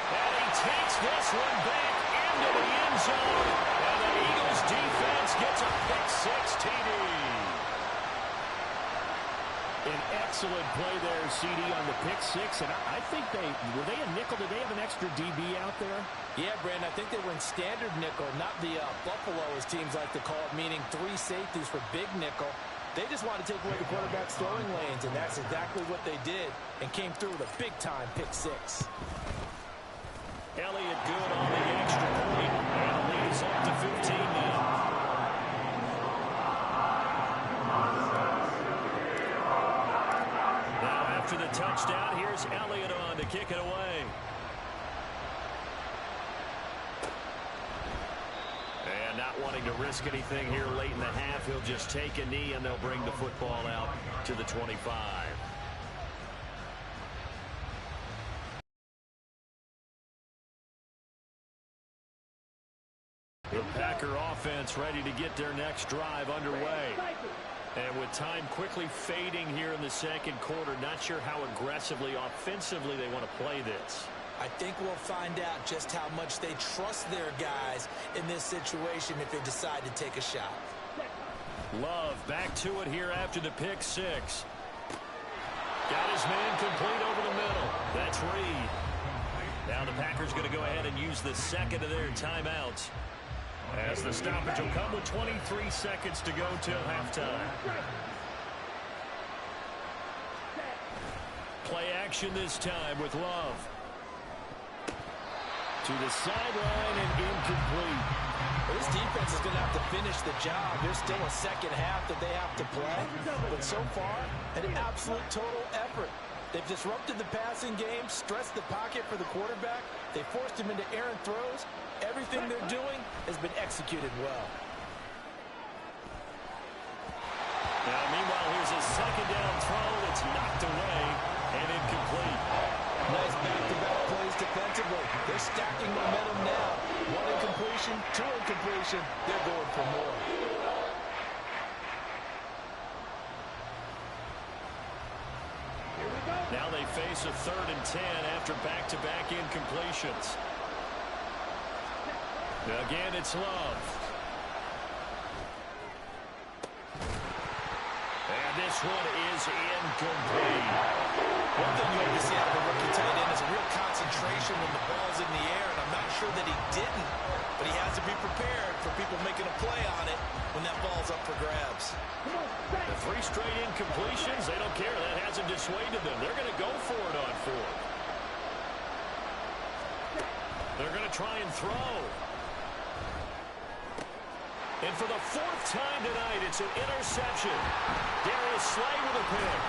And he takes this one back into the end zone. And the Eagles defense gets a pick-6 TD. An excellent play there, CD, on the pick-6. And I think were they a nickel? Did they have an extra DB out there? Yeah, Brandon, I think they were in standard nickel, not the Buffalo, as teams like to call it, meaning 3 safeties for big nickel. They just wanted to take away the quarterback's throwing lanes, and that's exactly what they did, and came through with a big-time pick-6. Elliott good on the extra point, and the lead is up to 15 now. Now after the touchdown, here's Elliott on to kick it away. And not wanting to risk anything here late in the half, he'll just take a knee, and they'll bring the football out to the 25. defense ready to get their next drive underway. And with time quickly fading here in the second quarter, not sure how aggressively, offensively they want to play this. I think we'll find out just how much they trust their guys in this situation if they decide to take a shot. Love back to it here after the pick six. Got his man complete over the middle. That's Reed. Now the Packers going to go ahead and use the second of their timeouts, as the stoppage will come with 23 seconds to go till halftime. Play action this time with Love. To the sideline and incomplete. This defense is going to have to finish the job. There's still a second half that they have to play. But so far, an absolute total effort. They've disrupted the passing game, stressed the pocket for the quarterback. They forced him into errant throws. Everything they're doing has been executed well. Now, meanwhile, here's a second down throw that's knocked away and incomplete. Nice back-to-back plays defensively. They're stacking momentum now. One incompletion, two incompletion. They're going for more. Now they face a 3rd and 10 after back-to-back incompletions. Again, it's Love. And this one is incomplete. One thing you like to see out of a rookie tight end is a real concentration when the ball's in the air, and I'm not sure that he didn't, but he has to be prepared for people making a play on it when that ball's up for grabs. The 3 straight incompletions, they don't care. That hasn't dissuaded them. They're going to go for it on 4th. They're going to try and throw. And for the 4th time tonight, it's an interception. Darius Slay with a pick.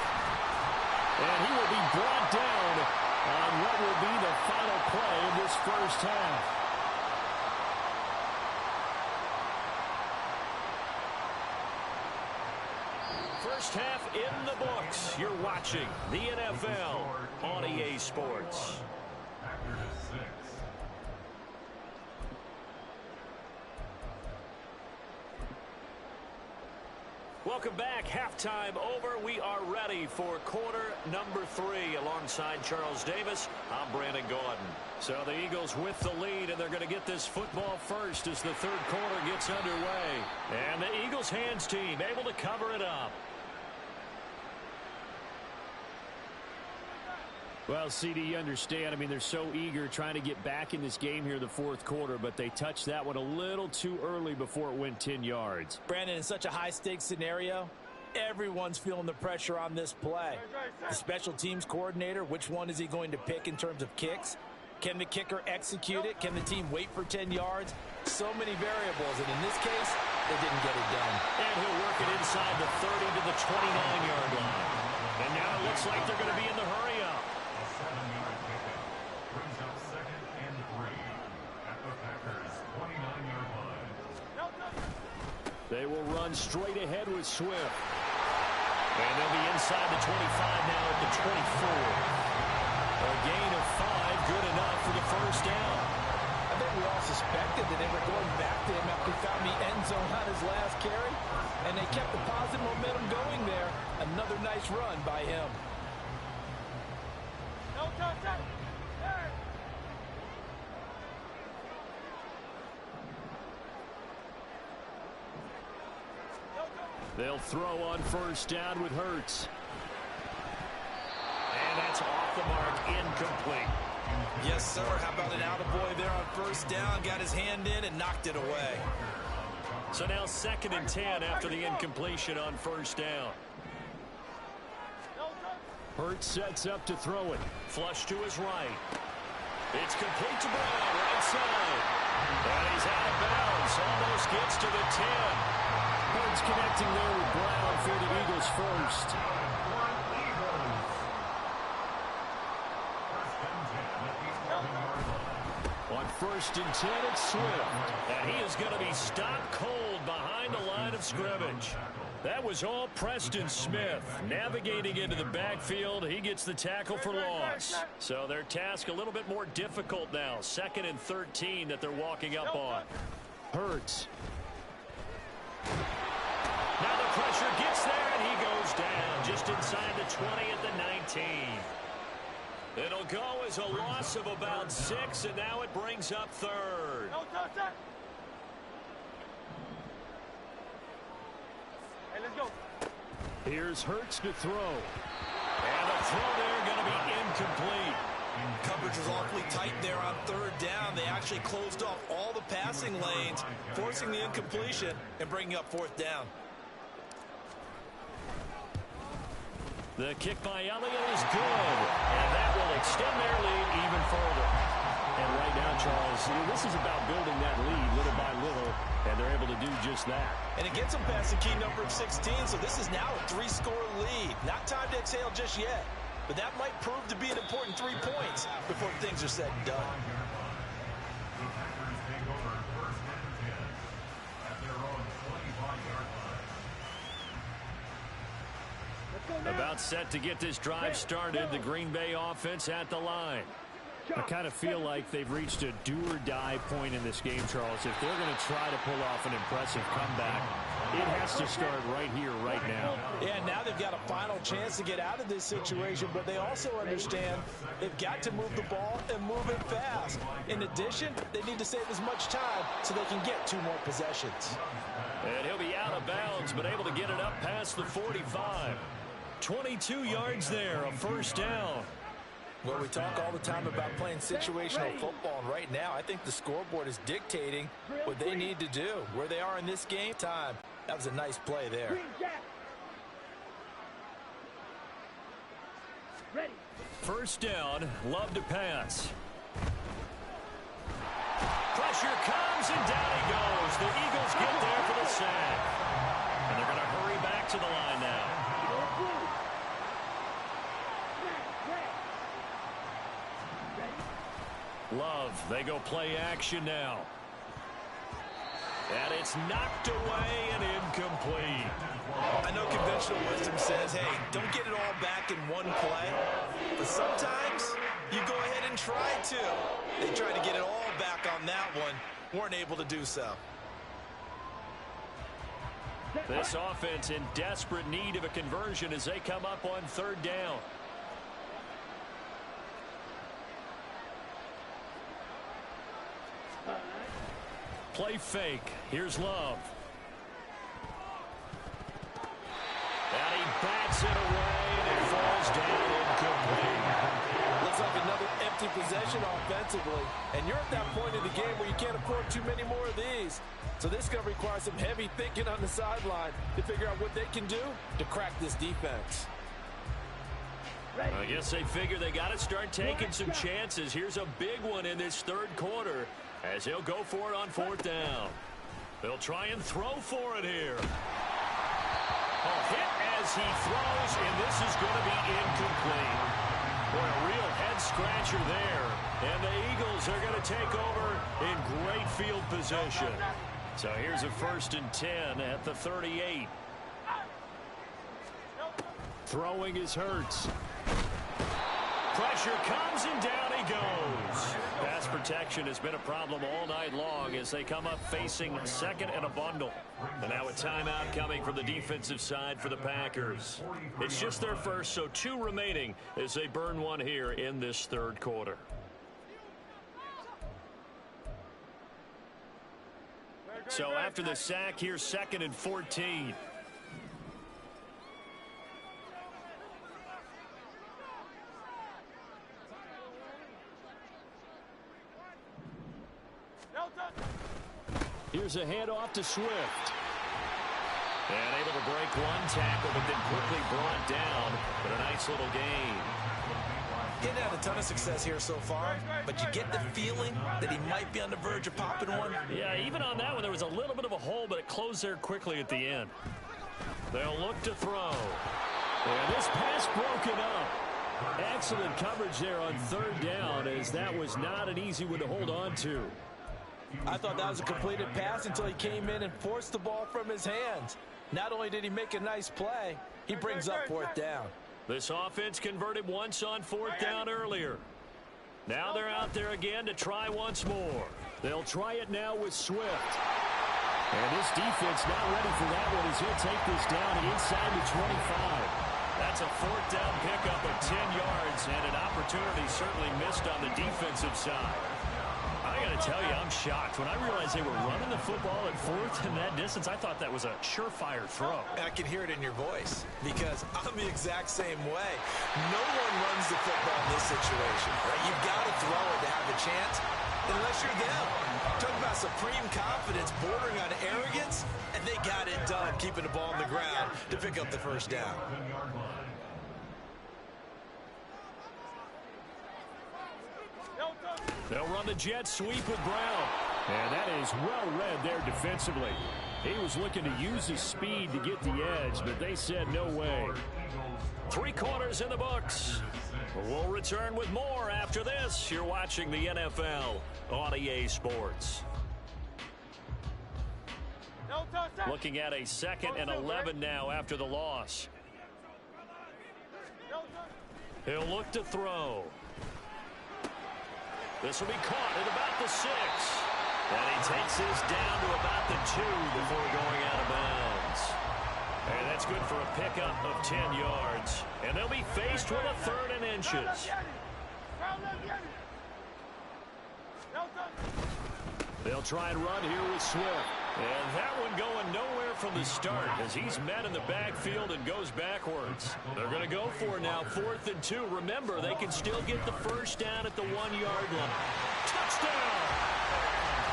And he will be brought down on what will be the final play of this first half. First half in the books. You're watching the NFL on EA Sports. Packers 6. Welcome back. Halftime over. We are ready for quarter number 3. Alongside Charles Davis, I'm Brandon Gaudin. So the Eagles with the lead, and they're going to get this football first as the 3rd quarter gets underway. And the Eagles hands team able to cover it up. Well, CD, you understand. I mean, they're so eager trying to get back in this game here in the 4th quarter, but they touched that one a little too early before it went 10 yards. Brandon, in such a high-stakes scenario, everyone's feeling the pressure on this play. The special teams coordinator, which one is he going to pick in terms of kicks? Can the kicker execute it? Can the team wait for 10 yards? So many variables, and in this case, they didn't get it done. And he'll work it inside the 30 to the 29-yard line. And now it looks like they're going to be in the hurry-up. A 7-yard pickup brings up 2nd and 3 at the Packers' 29-yard line. They will run straight ahead with Swift. And they'll be inside the 25 now at the 24. A gain of 5, good enough for the first down. I think we all suspected that they were going back to him after he found the end zone on his last carry, and they kept the positive momentum going there. Another nice run by him. They'll throw on first down with Hurts. And that's off the mark, incomplete. Yes, sir. How about an attaboy there on first down? Got his hand in and knocked it away. So now 2nd and 10 after the incompletion on first down. Hurts sets up to throw it. Flush to his right. It's complete to Brown, right side. And he's out of bounds. Almost gets to the 10. Hurts connecting there with Brown for the Eagles first. On 1st and 10, it's Swift. And he is going to be stopped cold behind the line of scrimmage. That was all Preston Smith navigating into the backfield. He gets the tackle for loss. So their task a little bit more difficult now. 2nd and 13 that they're walking up on. Hurts. inside the 20 at the 19. It'll go as a loss of about 6, and now it brings up third. Hey, let's go. Here's Hurts to throw. And the throw there going to be incomplete. Coverage was awfully tight there on third down. They actually closed off all the passing lanes, forcing the incompletion and bringing up fourth down. The kick by Elliott is good, and that will extend their lead even further. And right now, Charles, this is about building that lead little by little, and they're able to do just that. And it gets them past the key number of 16, so this is now a 3-score lead. Not time to exhale just yet, but that might prove to be an important 3 points before things are said and done. The Packers take over first and 10 at their own 25-yard line. About set to get this drive started, the Green Bay offense at the line. I kind of feel like they've reached a do-or-die point in this game, Charles. If they're going to try to pull off an impressive comeback, it has to start right here, right now. Yeah, now they've got a final chance to get out of this situation, but they also understand they've got to move the ball and move it fast. In addition, they need to save as much time so they can get 2 more possessions. And he'll be out of bounds, but able to get it up past the 45. 22 yards there, a first down. Well, we talk all the time about playing situational football, and right now I think the scoreboard is dictating what they need to do. Where they are in this game time, that was a nice play there. Ready. First down, Love to pass. Pressure comes, and down he goes. The Eagles get there for the sack. And they're going to hurry back to the line now. Love, they go play action now. And it's knocked away and incomplete. I know conventional wisdom says, hey, don't get it all back in one play. But sometimes you go ahead and try to. They tried to get it all back on that one. Weren't able to do so. This offense in desperate need of a conversion as they come up on third down. Play fake. Here's Love. And he bats it away, and it falls down incomplete. Looks like another empty possession offensively. And you're at that point in the game where you can't afford too many more of these. So this is going to require some heavy thinking on the sideline to figure out what they can do to crack this defense. I guess they figure they got to start taking some chances. Here's a big one in this third quarter as he'll go for it on fourth down. They'll try and throw for it here. A hit as he throws, and this is going to be incomplete. Boy, a real head-scratcher there. And the Eagles are going to take over in great field position. So here's a 1st and 10 at the 38. Throwing is Hurts. Pressure comes, and down he goes. Pass protection has been a problem all night long as they come up facing second and a bundle. And now a timeout coming from the defensive side for the Packers. It's just their first, so 2 remaining as they burn one here in this third quarter. So after the sack, here's 2nd and 14. Here's a handoff to Swift. And able to break one tackle, but then quickly brought down. But a nice little gain. Getting had a ton of success here so far, but you get the feeling that he might be on the verge of popping one. Yeah, even on that one, there was a little bit of a hole, but it closed there quickly at the end. They'll look to throw. And this pass broken up. Excellent coverage there on third down, as that was not an easy one to hold on to. I thought that was a completed pass until he came in and forced the ball from his hands. Not only did he make a nice play, he brings up fourth down. This offense converted once on fourth down earlier. Now they're out there again to try once more. They'll try it now with Swift. And this defense not ready for that one as he'll take this down inside the 25. That's a fourth down pickup of 10 yards, and an opportunity certainly missed on the defensive side. I got to tell you, I'm shocked. When I realized they were running the football at fourth in that distance, I thought that was a surefire throw. I can hear it in your voice because I'm the exact same way. No one runs the football in this situation. Right? You've got to throw it to have a chance unless you're them. Talking about supreme confidence bordering on arrogance, and they got it done keeping the ball on the ground to pick up the first down. They'll run the jet sweep with Brown. And that is well read there defensively. He was looking to use his speed to get the edge, but they said no way. 3 quarters in the books. We'll return with more after this. You're watching the NFL on EA Sports. Looking at a 2nd and 11 now after the loss. He'll look to throw. This will be caught at about the 6. And he takes this down to about the 2 before going out of bounds. And that's good for a pickup of 10 yards. And they'll be faced with a 3rd and inches. They'll try and run here with Swift. And that one going nowhere from the start as he's met in the backfield and goes backwards. They're going to go for it now, 4th and 2. Remember, they can still get the first down at the 1-yard line. Touchdown!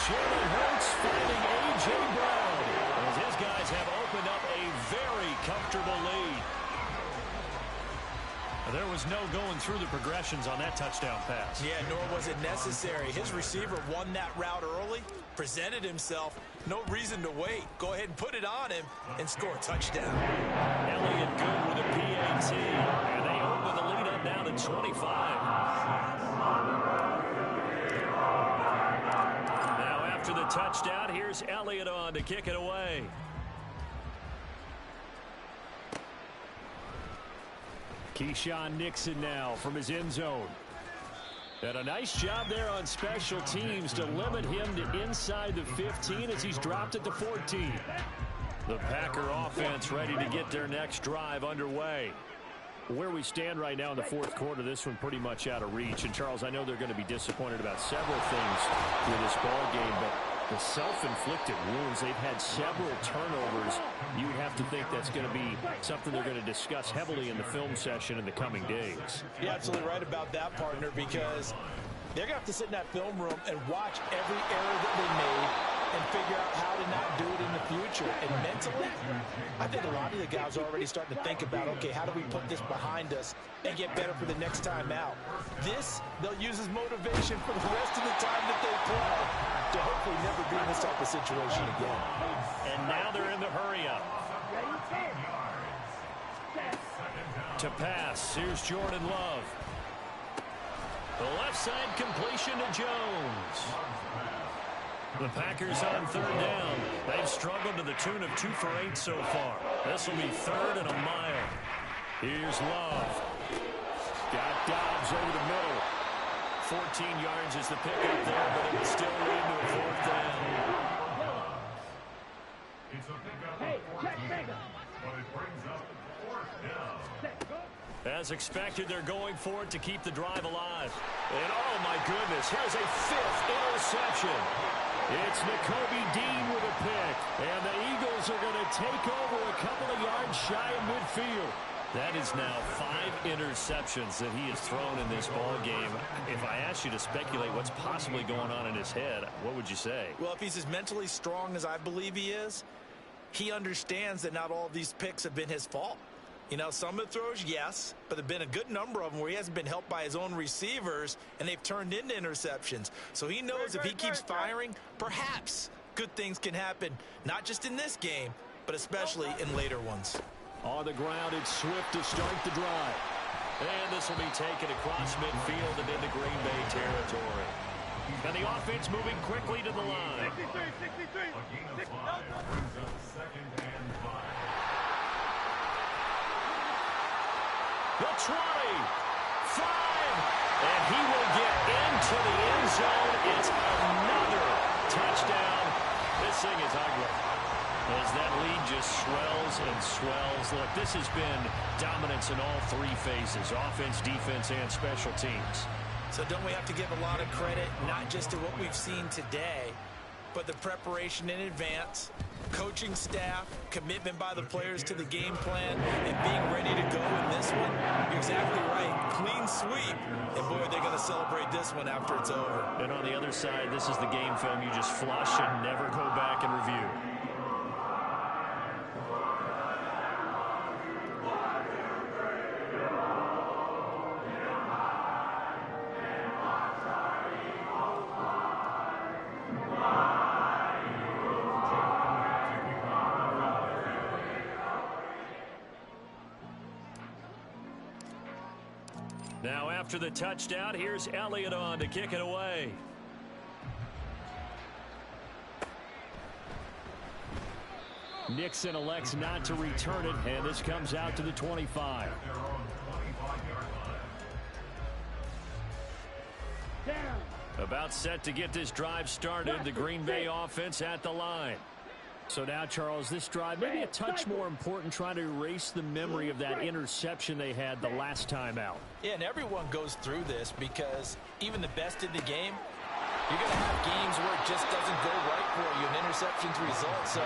Jalen Hurts finding A.J. Brown as his guys have opened up a very comfortable lead. There was no going through the progressions on that touchdown pass. Yeah, nor was it necessary. His receiver won that route early, presented himself. No reason to wait. Go ahead and put it on him and score a touchdown. Elliott good with a PAT. And they open the lead up now to 25. Now after the touchdown, here's Elliott on to kick it away. Keyshawn Nixon now from his end zone. And a nice job there on special teams to limit him to inside the 15 as he's dropped at the 14. The Packer offense ready to get their next drive underway. Where we stand right now in the 4th quarter, this one pretty much out of reach. And, Charles, I know they're going to be disappointed about several things with this ball game, but the self-inflicted wounds, they've had several turnovers. You would have to think that's going to be something they're going to discuss heavily in the film session in the coming days. You're absolutely right about that, partner, because they're going to have to sit in that film room and watch every error that they made and figure out how to not do it in the future. And mentally, I think a lot of the guys are already starting to think about, okay, how do we put this behind us and get better for the next time out? This, they'll use as motivation for the rest of the time that they play to hopefully never be in this type of situation again. And now they're in the hurry-up. To pass, here's Jordan Love. The left side completion to Jones. The Packers on 3rd down. They've struggled to the tune of 2 for 8 so far. This will be 3rd and a mile. Here's Love. Got Dobbs over the middle. 14 yards is the pickup there, but it will still lead to a 4th down. It's a pickup of 14, but it brings up 4th down. As expected, they're going for it to keep the drive alive. And oh my goodness, here's a 5th interception. It's Nakobe Dean with a pick. And the Eagles are going to take over a couple of yards shy of midfield. That is now 5 interceptions that he has thrown in this ball game. If I asked you to speculate what's possibly going on in his head, what would you say? Well, if he's as mentally strong as I believe he is, he understands that not all of these picks have been his fault. You know, some of the throws, yes, but there have been a good number of them where he hasn't been helped by his own receivers, and they've turned into interceptions. So he knows if he keeps firing, perhaps good things can happen, not just in this game, but especially in later ones. On the ground, it's Swift to start the drive. And this will be taken across midfield and into Green Bay territory. And the offense moving quickly to the line. 63. A gain of 5 brings up 2nd and 5. The 20, 5, and he will get into the end zone. It's another touchdown. This thing is ugly. as that lead just swells and swells. Look, this has been dominance in all three phases, offense, defense, and special teams. So don't we have to give a lot of credit, not just to what we've seen today, but the preparation in advance, coaching staff, commitment by the players to the game plan, and being ready to go in this one? You're exactly right. Clean sweep. And boy, they're going to celebrate this one after it's over. And on the other side, this is the game film you just flush and never go back and review. Now after the touchdown, here's Elliott on to kick it away. Nixon elects not to return it, and this comes out to the 25. About set to get this drive started. The Green Bay offense at the line. So now, Charles, this drive maybe a touch more important, trying to erase the memory of that interception they had the last time out. Yeah, and everyone goes through this because even the best in the game, you're going to have games where it just doesn't go right for you, and interceptions result. So,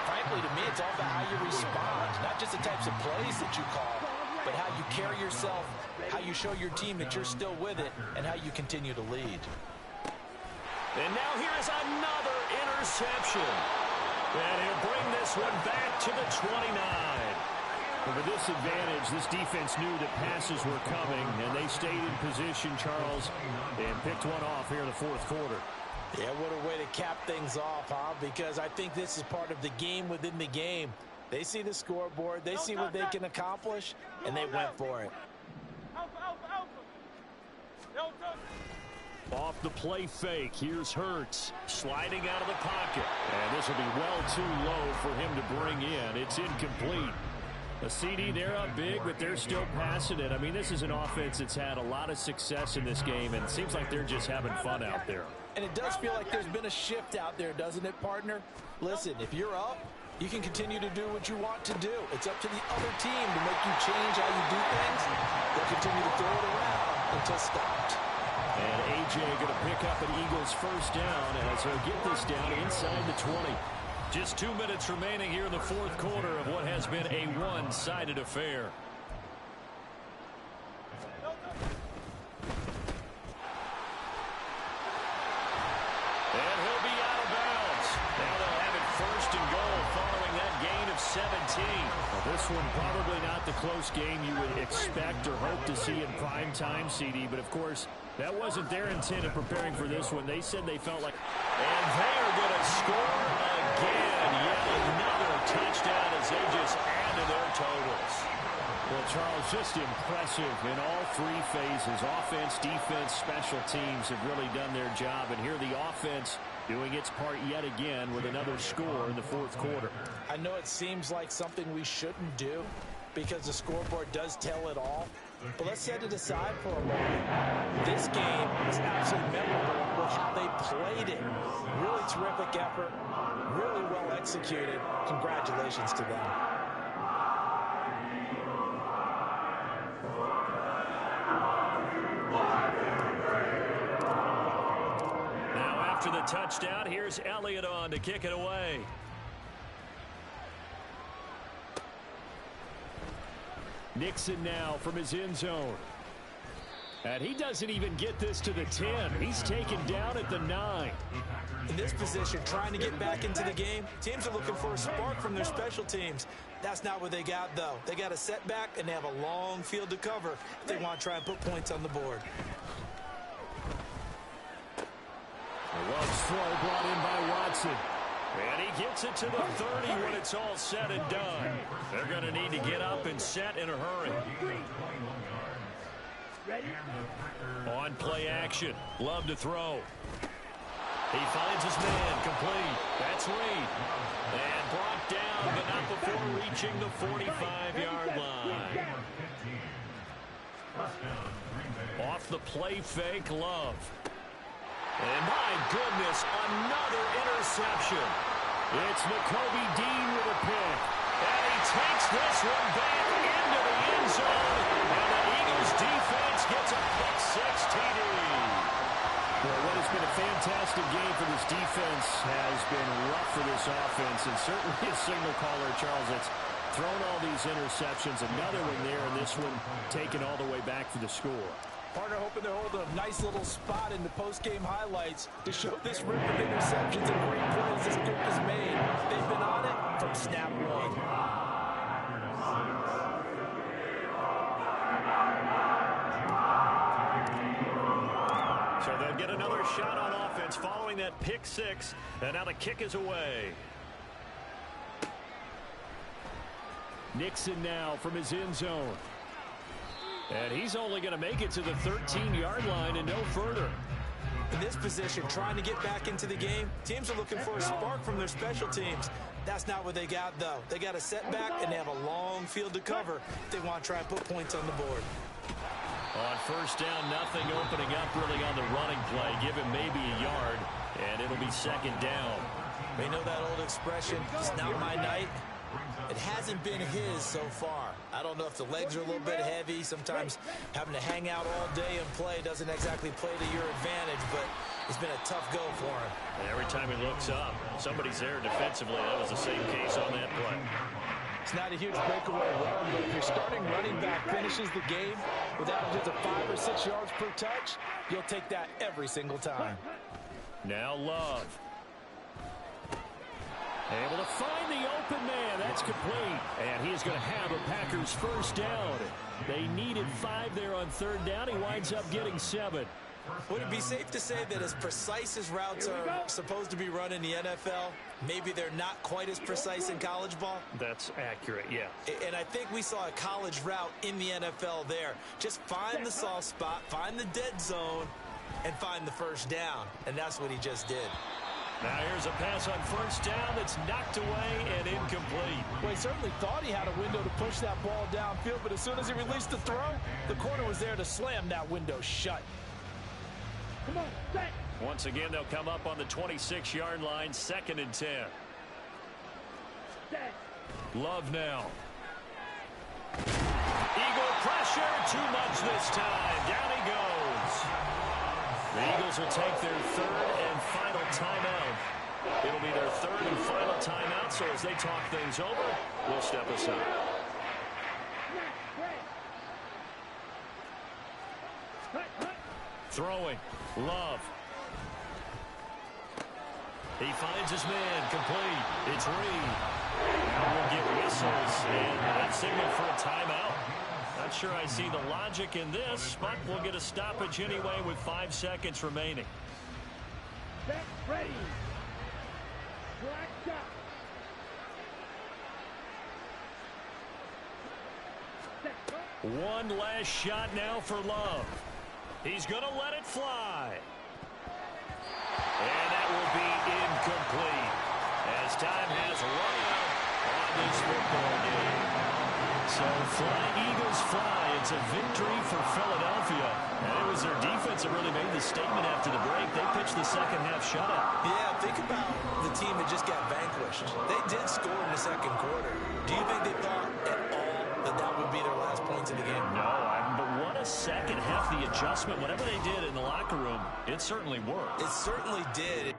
frankly, to me, it's all about how you respond, not just the types of plays that you call, but how you carry yourself, how you show your team that you're still with it, and how you continue to lead. And now here's another interception. And he'll bring this one back to the 29. But with this advantage, this defense knew that passes were coming, and they stayed in position, Charles, and picked one off here in the fourth quarter. Yeah, what a way to cap things off, huh? Because I think this is part of the game within the game. They see the scoreboard, they see what they can accomplish, and they went for it. Off the play fake, here's Hurts sliding out of the pocket. And this will be well too low for him to bring in. It's incomplete. A CD, they're up big, but they're still passing it. I mean, this is an offense that's had a lot of success in this game, and it seems like they're just having fun out there. And it does feel like there's been a shift out there, doesn't it, partner? Listen, if you're up, you can continue to do what you want to do. It's up to the other team to make you change how you do things. They'll continue to throw it around until stopped. And A.J. going to pick up an Eagles first down as he'll get this down inside the 20. Just 2 minutes remaining here in the fourth quarter of what has been a one-sided affair. And he'll be out of bounds. Now they'll have it first and goal following that gain of 17. Well, this one probably not the close game you would expect or hope to see in prime time, CD, but of course, that wasn't their intent in preparing for this one. They said they felt like... And they are going to score again. Yet another touchdown as they just add to their totals. Well, Charles, just impressive in all three phases. Offense, defense, special teams have really done their job. And here the offense doing its part yet again with another score in the fourth quarter. I know it seems like something we shouldn't do because the scoreboard does tell it all. But let's set it aside for a moment. This game was absolutely memorable with how they played it. Really terrific effort, really well executed. Congratulations to them. Now after the touchdown, here's Elliott on to kick it away. Nixon now from his end zone. And he doesn't even get this to the 10. He's taken down at the 9. In this position, trying to get back into the game, teams are looking for a spark from their special teams. That's not what they got, though. They got a setback, and they have a long field to cover if they want to try and put points on the board. A Love's throw brought in by Watson. And he gets it to the 30 when it's all said and done. They're going to need to get up and set in a hurry. On play action. Love to throw. He finds his man complete. That's Reed. And brought down, but not before reaching the 45-yard line. Off the play fake, Love. And my goodness, another interception. It's Nakobe Dean with a pick. And he takes this one back into the end zone. And the Eagles defense gets a pick-6 TD. Well, what has been a fantastic game for this defense has been rough for this offense. And certainly a signal caller, Charles, that's thrown all these interceptions. Another one there, and this one taken all the way back for the score. Partner hoping to hold a nice little spot in the post-game highlights to show this rip of interceptions and great plays this group has made. They've been on it from snap one. So they'll get another shot on offense following that pick-6, and now the kick is away. Nixon now from his end zone. And he's only going to make it to the 13-yard line and no further. In this position, trying to get back into the game, teams are looking for a spark from their special teams. That's not what they got, though. They got a setback, and they have a long field to cover if they want to try and put points on the board. On first down, nothing opening up really on the running play. Give him maybe a yard, and it'll be second down. They know that old expression, it's not my night. It hasn't been his so far. I don't know if the legs are a little bit heavy. Sometimes having to hang out all day and play doesn't exactly play to your advantage, but it's been a tough go for him. And every time he looks up, somebody's there defensively. That was the same case on that play. It's not a huge breakaway run, but if your starting running back finishes the game with averages of 5 or 6 yards per touch, you'll take that every single time. Now Love. Able to find the open man. That's complete. And he is going to have a Packers first down. They needed 5 there on third down. He winds up getting 7. Would it be safe to say that as precise as routes are supposed to be run in the NFL, maybe they're not quite as precise in college ball? That's accurate, yeah. And I think we saw a college route in the NFL there. Just find the soft spot, find the dead zone, and find the first down. And that's what he just did. Now here's a pass on first down that's knocked away and incomplete. Well, he certainly thought he had a window to push that ball downfield, but as soon as he released the throw, the corner was there to slam that window shut. Come on, set. Once again, they'll come up on the 26-yard line, 2nd and 10. Set. Love now. Eagle pressure, too much this time. Down he goes. The Eagles will take their 3rd and final timeout. It'll be their 3rd and final timeout, so as they talk things over, we'll step aside. Throwing. Love. He finds his man. Complete. It's Reed. Now we'll get whistles and that signal for a timeout. Not sure I see the logic in this, but we'll get a stoppage anyway with 5 seconds remaining. Set, ready. Black shot. Set, go. One last shot now for Love. He's going to let it fly. And that will be incomplete as time has run out on this football game. So fly, Eagles fly. It's a victory for Philadelphia. And it was their defense that really made the statement after the break. They pitched the second half shutout. Yeah, think about the team that just got vanquished. They did score in the second quarter. Do you think they thought at all that that would be their last points in the game? No, but what a second half. The adjustment, whatever they did in the locker room, it certainly worked. It certainly did.